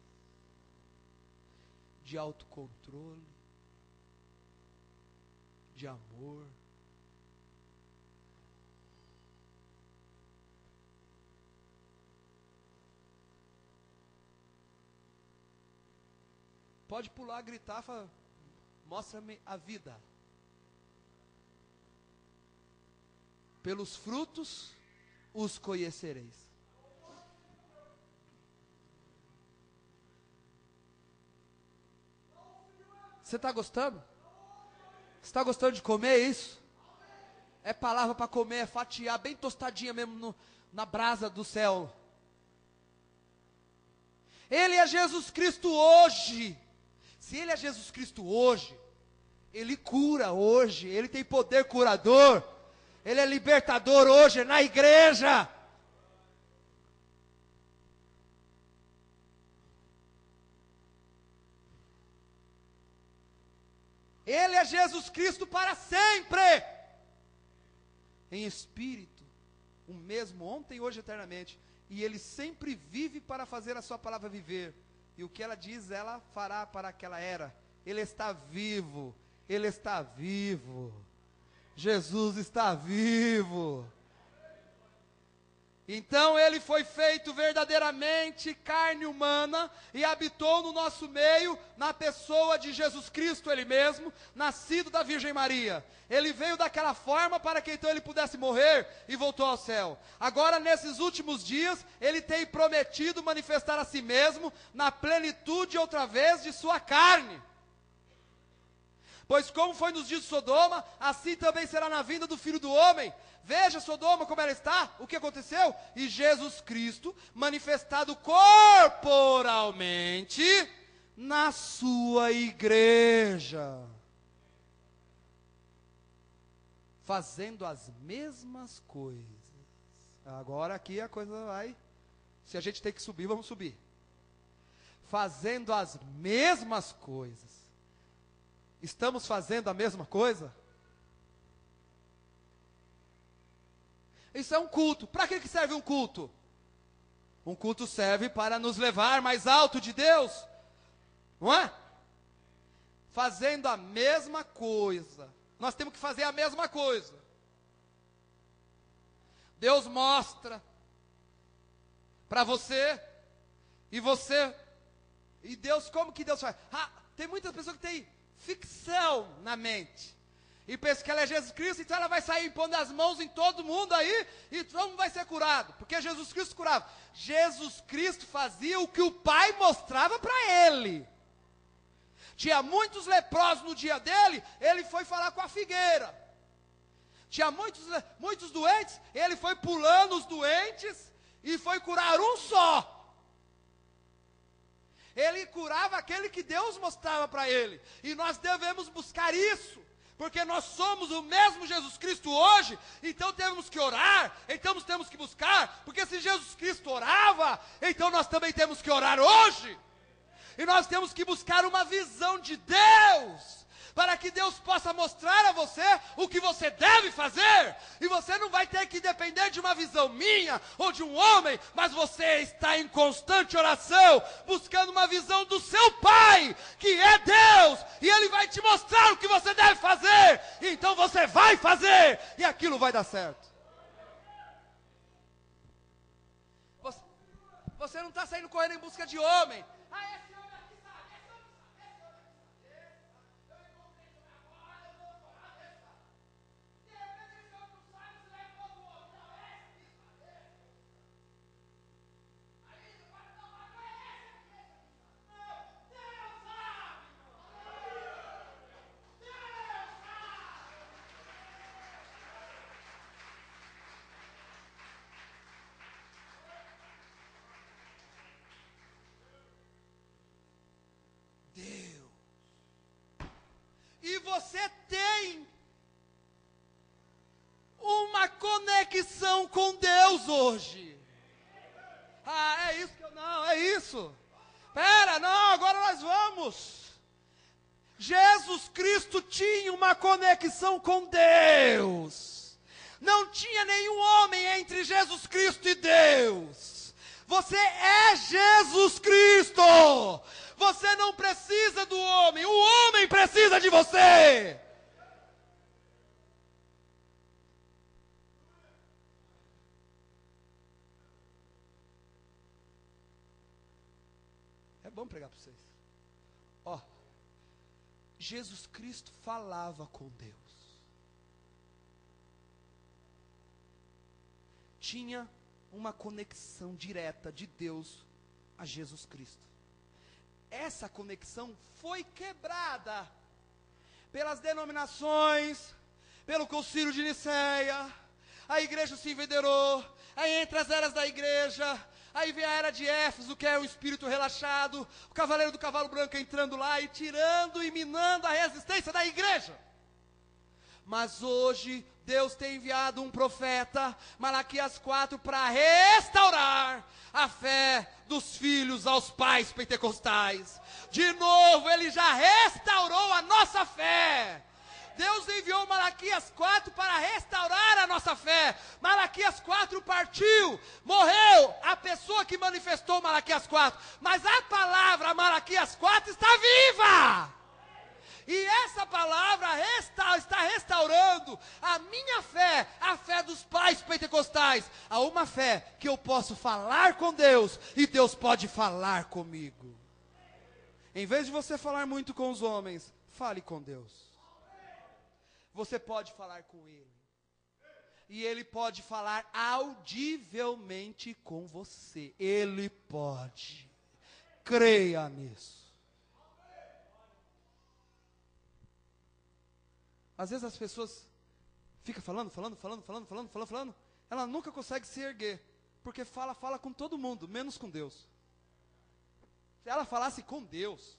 de autocontrole, de amor. Pode pular, gritar, fala, mostra-me a vida. Pelos frutos os conhecereis. Você está gostando? Você está gostando de comer isso? É palavra para comer, é fatiar bem tostadinha mesmo na brasa do céu. Ele é Jesus Cristo hoje. Se Ele é Jesus Cristo hoje, Ele cura hoje, Ele tem poder curador. Ele é libertador hoje na igreja. Ele é Jesus Cristo para sempre. Em espírito, o mesmo ontem, hoje, eternamente. E Ele sempre vive para fazer a sua palavra viver. E o que ela diz, ela fará para aquela era. Ele está vivo. Ele está vivo. Jesus está vivo. Então ele foi feito verdadeiramente carne humana e habitou no nosso meio, na pessoa de Jesus Cristo ele mesmo, nascido da Virgem Maria. Ele veio daquela forma para que então ele pudesse morrer e voltou ao céu. Agora nesses últimos dias, ele tem prometido manifestar a si mesmo na plenitude outra vez de sua carne. Pois como foi nos dias de Sodoma, assim também será na vinda do Filho do Homem. Veja Sodoma como ela está, o que aconteceu? E Jesus Cristo, manifestado corporalmente na sua igreja, fazendo as mesmas coisas. Agora aqui a coisa vai, se a gente tem que subir, vamos subir. Fazendo as mesmas coisas. Estamos fazendo a mesma coisa? Isso é um culto. Para que serve um culto? Um culto serve para nos levar mais alto de Deus, não é? Fazendo a mesma coisa. Nós temos que fazer a mesma coisa. Deus mostra para você, e Deus, como que Deus faz? Tem muitas pessoas que têm ficção na mente. E pensa que ela é Jesus Cristo, então ela vai sair impondo as mãos em todo mundo aí, e todo mundo vai ser curado, porque Jesus Cristo curava. Jesus Cristo fazia o que o Pai mostrava para ele. Tinha muitos leprosos no dia dele, ele foi falar com a figueira. Tinha muitos doentes, ele foi pulando os doentes, e foi curar um só. Ele curava aquele que Deus mostrava para ele, e nós devemos buscar isso. Porque nós somos o mesmo Jesus Cristo hoje, então temos que orar, então temos que buscar, porque se Jesus Cristo orava, então nós também temos que orar hoje. E nós temos que buscar uma visão de Deus, para que Deus possa mostrar a você o que você deve fazer. E você não vai ter que depender de uma visão minha ou de um homem, mas você está em constante oração, buscando uma visão do seu Pai, que é Deus, e Ele vai te mostrar o que você deve fazer. E então você vai fazer, e aquilo vai dar certo. Você não está saindo correndo em busca de homem. E você tem uma conexão com Deus hoje. É isso que eu não, é isso. Pera, não, agora nós vamos. Jesus Cristo tinha uma conexão com Deus. Não tinha nenhum homem entre Jesus Cristo e Deus. Você é Jesus Cristo. Você não precisa do homem, o homem precisa de você. É bom pregar para vocês. Jesus Cristo falava com Deus. Tinha uma conexão direta de Deus a Jesus Cristo. Essa conexão foi quebrada pelas denominações, pelo concílio de Niceia. A igreja se envederou, aí entra as eras da igreja, aí vem a era de Éfeso, que é o espírito relaxado, o cavaleiro do cavalo branco entrando lá e tirando e minando a resistência da igreja. Mas hoje Deus tem enviado um profeta, Malaquias 4, para restaurar a fé dos filhos aos pais pentecostais. De novo, Ele já restaurou a nossa fé. Deus enviou Malaquias 4 para restaurar a nossa fé. Malaquias 4 partiu, morreu a pessoa que manifestou Malaquias 4. Mas a palavra Malaquias 4 está viva. E essa palavra está restaurando a minha fé, a fé dos pais pentecostais, a uma fé que eu posso falar com Deus e Deus pode falar comigo. Em vez de você falar muito com os homens, fale com Deus. Você pode falar com Ele. E Ele pode falar audivelmente com você. Ele pode. Creia nisso. Às vezes as pessoas ficam falando. Ela nunca consegue se erguer. Porque fala com todo mundo, menos com Deus. Se ela falasse com Deus,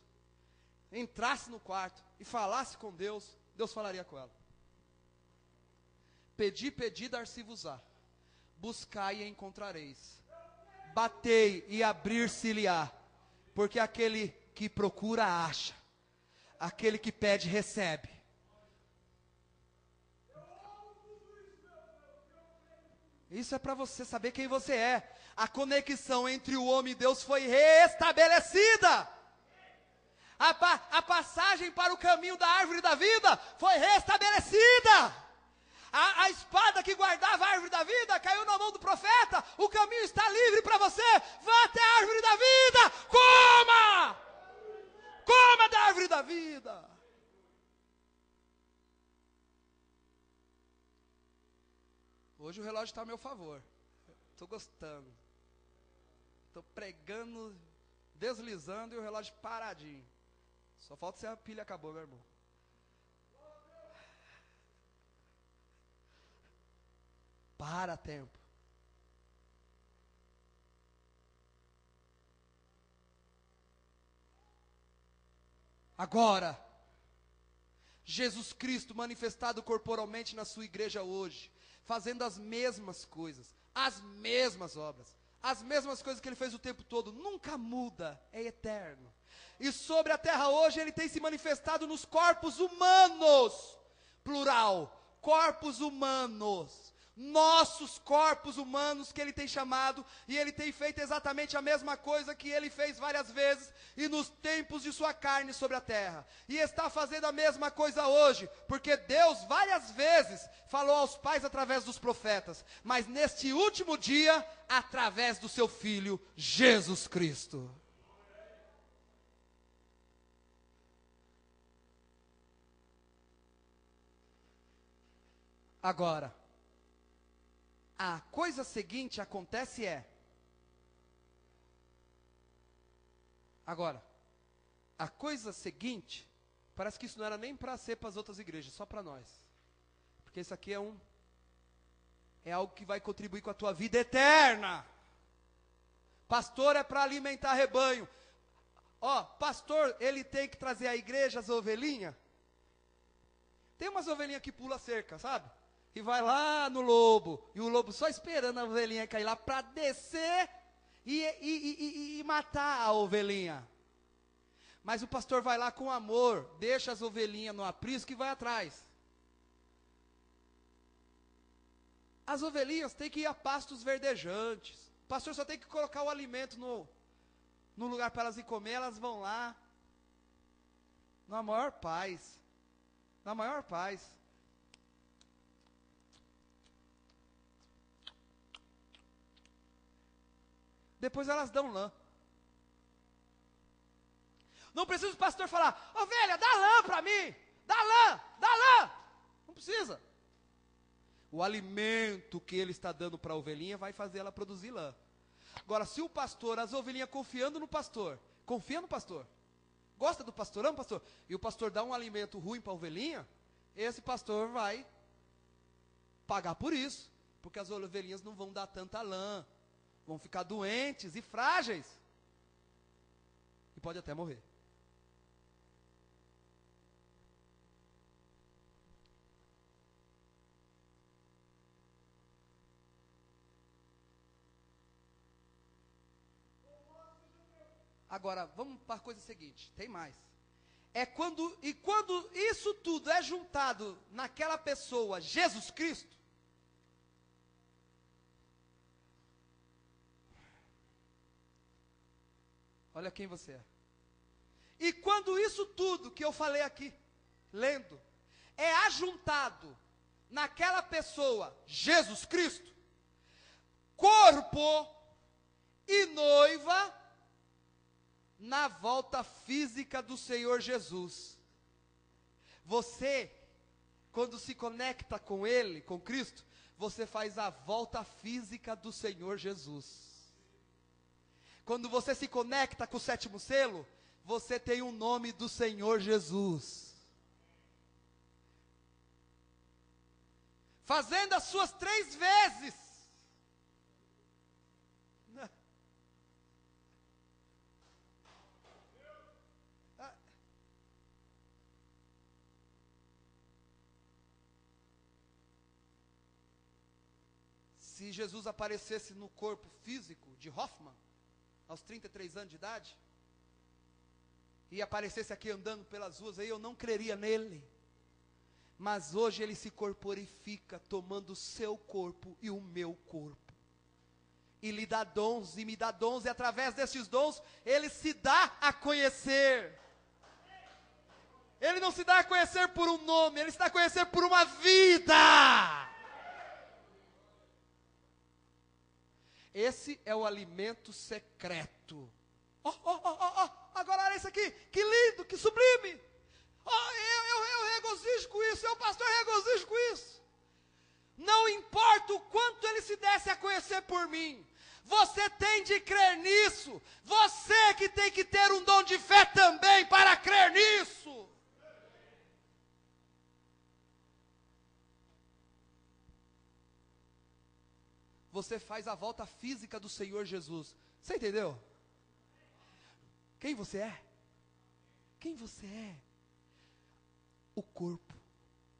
entrasse no quarto e falasse com Deus, Deus falaria com ela. Pedi, dar-se-vos-á. Buscai e encontrareis. Batei e abrir-se-lhe-á. Porque aquele que procura, acha. Aquele que pede, recebe. Isso é para você saber quem você é. A conexão entre o homem e Deus foi restabelecida. A passagem para o caminho da árvore da vida foi restabelecida. A espada que guardava a árvore da vida caiu na mão do profeta. O caminho está livre para você. Vá até a árvore da vida. Coma! Coma da árvore da vida. Hoje o relógio está a meu favor. Estou gostando. Estou pregando, deslizando e o relógio paradinho. Só falta se a pilha acabou, meu irmão. Para tempo. Agora, Jesus Cristo manifestado corporalmente na sua igreja hoje, fazendo as mesmas coisas, as mesmas obras, as mesmas coisas que ele fez o tempo todo, nunca muda, é eterno. E sobre a terra hoje ele tem se manifestado nos corpos humanos, plural, corpos humanos. Nossos corpos humanos que ele tem chamado, e ele tem feito exatamente a mesma coisa que ele fez várias vezes, e nos tempos de sua carne sobre a terra, e está fazendo a mesma coisa hoje, porque Deus várias vezes falou aos pais através dos profetas, mas neste último dia, através do seu Filho, Jesus Cristo. Agora, a coisa seguinte acontece Agora, a coisa seguinte, parece que isso não era nem para ser para as outras igrejas, só para nós. Porque isso aqui é algo que vai contribuir com a tua vida eterna. Pastor é para alimentar rebanho. Pastor, ele tem que trazer à igreja as ovelhinhas. Tem umas ovelhinhas que pula cerca, sabe? E vai lá no lobo, e o lobo só esperando a ovelhinha cair lá para descer e matar a ovelhinha. Mas o pastor vai lá com amor, deixa as ovelhinhas no aprisco e vai atrás. As ovelhinhas têm que ir a pastos verdejantes. O pastor só tem que colocar o alimento no lugar para elas ir comer, elas vão lá. Na maior paz. Na maior paz. Depois elas dão lã. Não precisa o pastor falar: ovelha, dá lã para mim. Dá lã, dá lã. Não precisa. O alimento que ele está dando para a ovelhinha vai fazer ela produzir lã. Agora, se o pastor, as ovelhinhas confiando no pastor, confia no pastor, gosta do pastor, ama o pastor, e o pastor dá um alimento ruim para a ovelhinha, esse pastor vai pagar por isso, porque as ovelhinhas não vão dar tanta lã, vão ficar doentes e frágeis, e pode até morrer. Agora, vamos para a coisa seguinte, tem mais. Quando isso tudo é juntado naquela pessoa, Jesus Cristo, olha quem você é. E quando isso tudo que eu falei aqui, lendo, é ajuntado naquela pessoa, Jesus Cristo, corpo e noiva, na volta física do Senhor Jesus. Você, quando se conecta com Ele, com Cristo, você faz a volta física do Senhor Jesus. Quando você se conecta com o sétimo selo, você tem o nome do Senhor Jesus. Fazendo as suas 3 vezes. Se Jesus aparecesse no corpo físico de Hoffman, aos 33 anos de idade, e aparecesse aqui andando pelas ruas, aí eu não creria nele. Mas hoje ele se corporifica, tomando o seu corpo e o meu corpo. E lhe dá dons, e me dá dons, e através destes dons, ele se dá a conhecer. Ele não se dá a conhecer por um nome, ele se dá a conhecer por uma vida. Esse é o alimento secreto. Agora olha isso aqui, que lindo, que sublime. Eu regozijo com isso, eu pastor regozijo com isso. Não importa o quanto ele se desse a conhecer por mim, você tem de crer nisso. Você que tem que ter um dom de fé também para crer nisso. Você faz a volta física do Senhor Jesus. Você entendeu? Quem você é? Quem você é? O corpo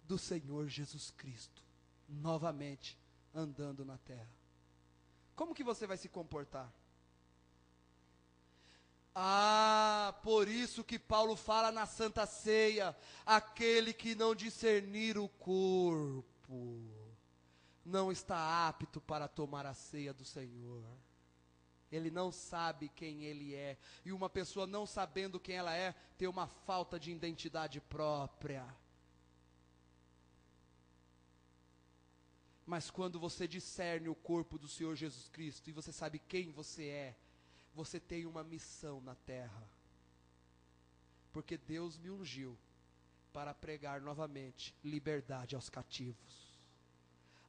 do Senhor Jesus Cristo, novamente andando na terra. Como que você vai se comportar? Por isso que Paulo fala na Santa Ceia, aquele que não discernir o corpo, não está apto para tomar a ceia do Senhor. Ele não sabe quem ele é. E uma pessoa não sabendo quem ela é, tem uma falta de identidade própria. Mas quando você discerne o corpo do Senhor Jesus Cristo, e você sabe quem você é, você tem uma missão na terra. Porque Deus me ungiu para pregar novamente liberdade aos cativos.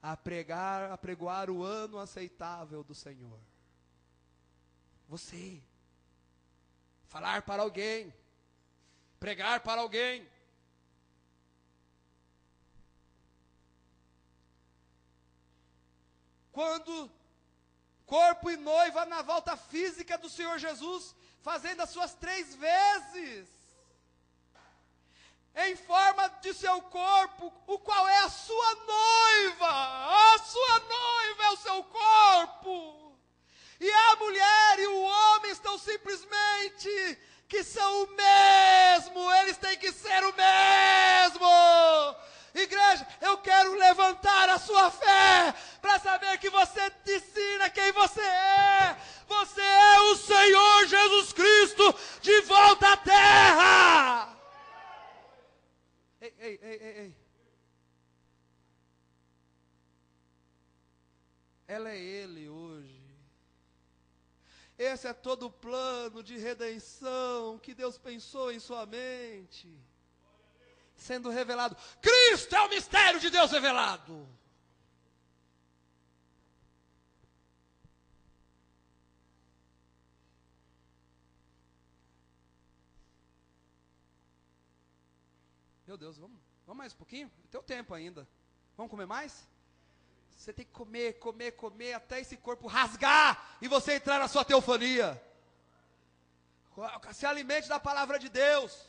A pregoar o ano aceitável do Senhor. Você, falar para alguém, pregar para alguém. Quando corpo e noiva na volta física do Senhor Jesus, fazendo as suas 3 vezes, em forma de seu corpo, o qual é a sua noiva. A sua noiva é o seu corpo. E a mulher e o homem estão simplesmente que são o mesmo, eles têm que ser o mesmo. Igreja, eu quero levantar a sua fé, para saber que você ensina quem você é. Você é o Senhor Jesus Cristo, de volta à terra. Ei. Ela é Ele hoje. Esse é todo o plano de redenção que Deus pensou em sua mente, sendo revelado. Cristo é o mistério de Deus revelado. Meu Deus, vamos mais um pouquinho? Tem o tempo ainda. Vamos comer mais? Você tem que comer, até esse corpo rasgar e você entrar na sua teofania. Se alimente da palavra de Deus.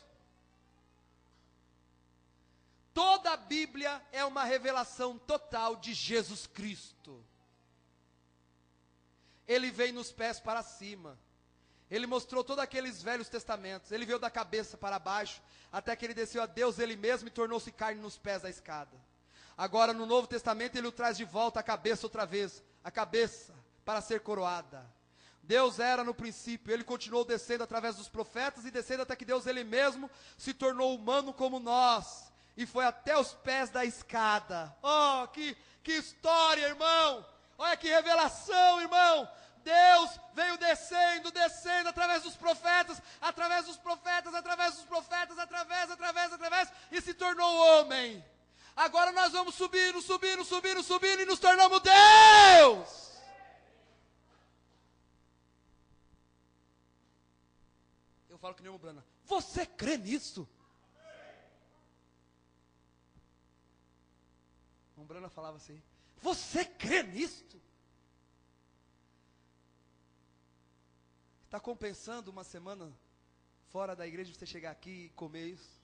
Toda a Bíblia é uma revelação total de Jesus Cristo. Ele veio nos pés para cima. Ele mostrou todos aqueles velhos testamentos. Ele veio da cabeça para baixo, até que ele desceu a Deus ele mesmo e tornou-se carne nos pés da escada. Agora no Novo Testamento ele o traz de volta a cabeça outra vez. A cabeça para ser coroada. Deus era no princípio, Ele continuou descendo através dos profetas e descendo até que Deus Ele mesmo se tornou humano como nós e foi até os pés da escada. Oh, que história, irmão! Olha que revelação, irmão! Deus veio descendo, descendo através dos profetas, através dos profetas, através dos profetas, através, e se tornou homem. Agora nós vamos subindo e nos tornamos Deus. Eu falo que nem o Brana. Você crê nisso? O Brana falava assim. Você crê nisto? Está compensando uma semana fora da igreja você chegar aqui e comer isso?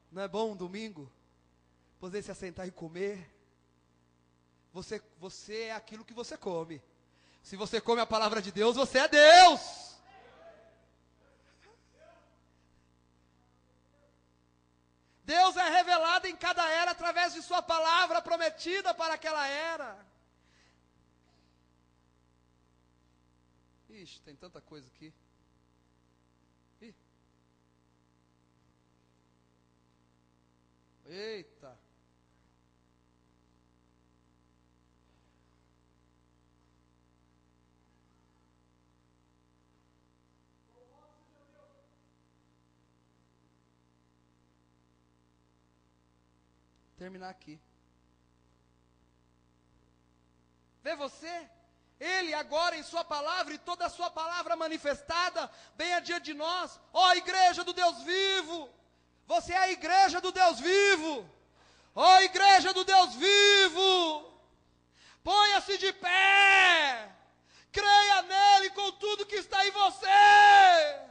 Não é bom um domingo? Poder se assentar e comer? Você é aquilo que você come. Se você come a palavra de Deus, você é Deus. Deus é revelado em cada era através de sua palavra prometida para aquela era. Ixi, tem tanta coisa aqui. Ih. Eita. Terminar aqui. Vê você? Ele agora em sua palavra e toda a sua palavra manifestada bem adiante de nós. Ó igreja do Deus vivo, você é a igreja do Deus vivo. Ó igreja do Deus vivo, ponha-se de pé, creia nele com tudo que está em você.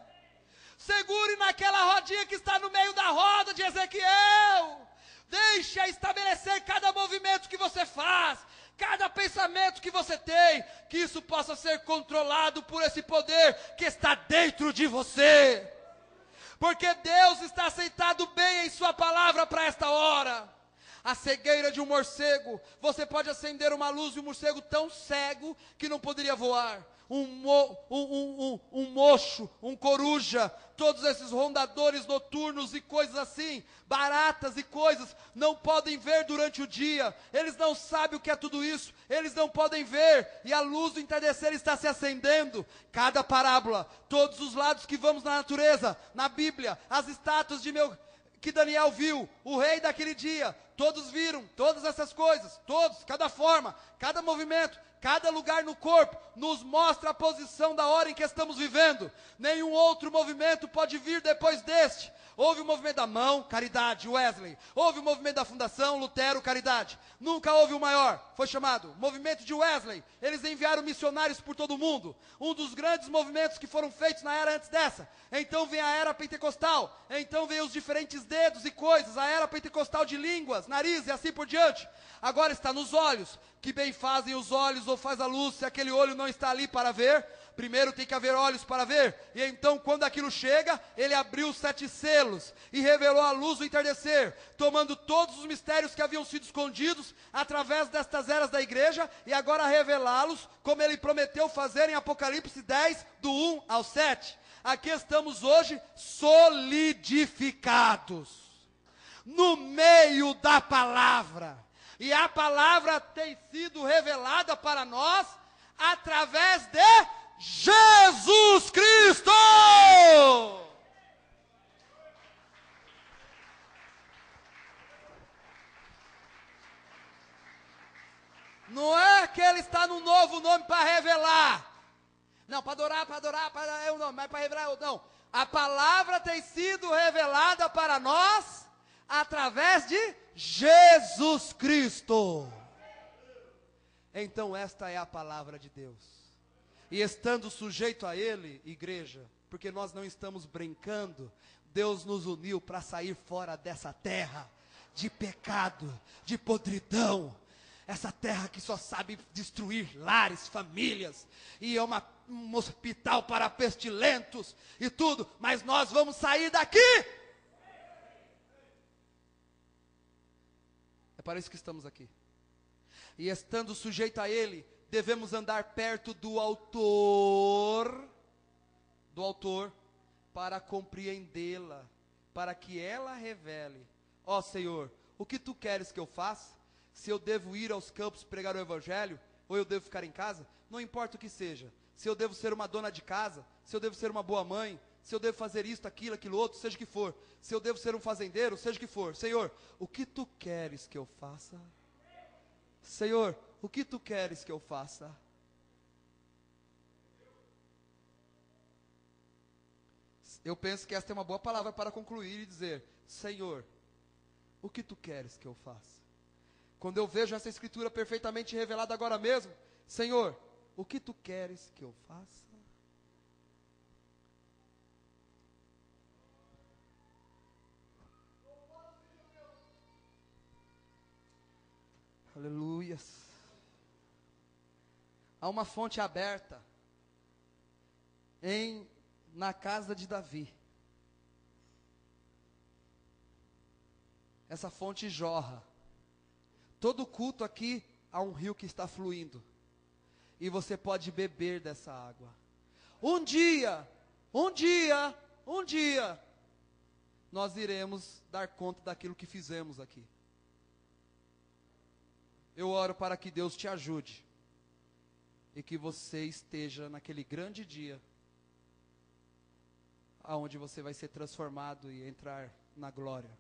Segure naquela rodinha que está no meio da roda de Ezequiel. Deixa estabelecer cada movimento que você faz, cada pensamento que você tem, que isso possa ser controlado por esse poder que está dentro de você. Porque Deus está sentado bem em sua palavra para esta hora. A cegueira de um morcego, você pode acender uma luz de um morcego tão cego que não poderia voar. Um mocho, um coruja, todos esses rondadores noturnos e coisas assim, baratas e coisas, não podem ver durante o dia, eles não sabem o que é tudo isso, eles não podem ver, e a luz do entardecer está se acendendo. Cada parábola, todos os lados que vamos na natureza, na Bíblia, as estátuas que Daniel viu, o rei daquele dia, todos viram, todas essas coisas, todos, cada forma, cada movimento, cada lugar no corpo, nos mostra a posição da hora em que estamos vivendo. Nenhum outro movimento pode vir depois deste. Houve o movimento da mão, caridade, Wesley. Houve o movimento da fundação, Lutero, caridade. Nunca houve o maior, foi chamado movimento de Wesley. Eles enviaram missionários por todo o mundo. Um dos grandes movimentos que foram feitos na era antes dessa. Então vem a era pentecostal. Então vem os diferentes dedos e coisas. A era pentecostal de línguas, nariz e assim por diante. Agora está nos olhos. Que bem fazem os olhos ou faz a luz se aquele olho não está ali para ver? Primeiro tem que haver olhos para ver. E então quando aquilo chega, ele abriu os 7 selos e revelou a luz do entardecer, tomando todos os mistérios que haviam sido escondidos através destas eras da igreja e agora revelá-los como ele prometeu fazer em Apocalipse 10, do 1 ao 7. Aqui estamos hoje solidificados no meio da palavra. E a palavra tem sido revelada para nós através de Jesus Cristo. Não é que ele está num novo nome para revelar. Não, para adorar é o nome, mas para revelar é outro. Não, a palavra tem sido revelada para nós através de Jesus Cristo. Então esta é a palavra de Deus. E estando sujeito a Ele, igreja, porque nós não estamos brincando, Deus nos uniu para sair fora dessa terra de pecado, de podridão. Essa terra que só sabe destruir lares, famílias, e é um hospital para pestilentos e tudo, mas nós vamos sair daqui. É para isso que estamos aqui. E estando sujeito a Ele, devemos andar perto do autor, para compreendê-la, para que ela revele. Ó Senhor, o que tu queres que eu faça? Se eu devo ir aos campos pregar o evangelho, ou eu devo ficar em casa? Não importa o que seja. Se eu devo ser uma dona de casa, se eu devo ser uma boa mãe, se eu devo fazer isto, aquilo outro, seja o que for. Se eu devo ser um fazendeiro, seja o que for. Senhor, o que tu queres que eu faça? Senhor, o que tu queres que eu faça? Eu penso que esta é uma boa palavra para concluir e dizer: Senhor, o que tu queres que eu faça? Quando eu vejo essa escritura perfeitamente revelada agora mesmo, Senhor, o que tu queres que eu faça? Aleluias. Há uma fonte aberta na casa de Davi. Essa fonte jorra. Todo culto aqui há um rio que está fluindo. E você pode beber dessa água. Um dia, nós iremos dar conta daquilo que fizemos aqui. Eu oro para que Deus te ajude. E que você esteja naquele grande dia, aonde você vai ser transformado e entrar na glória.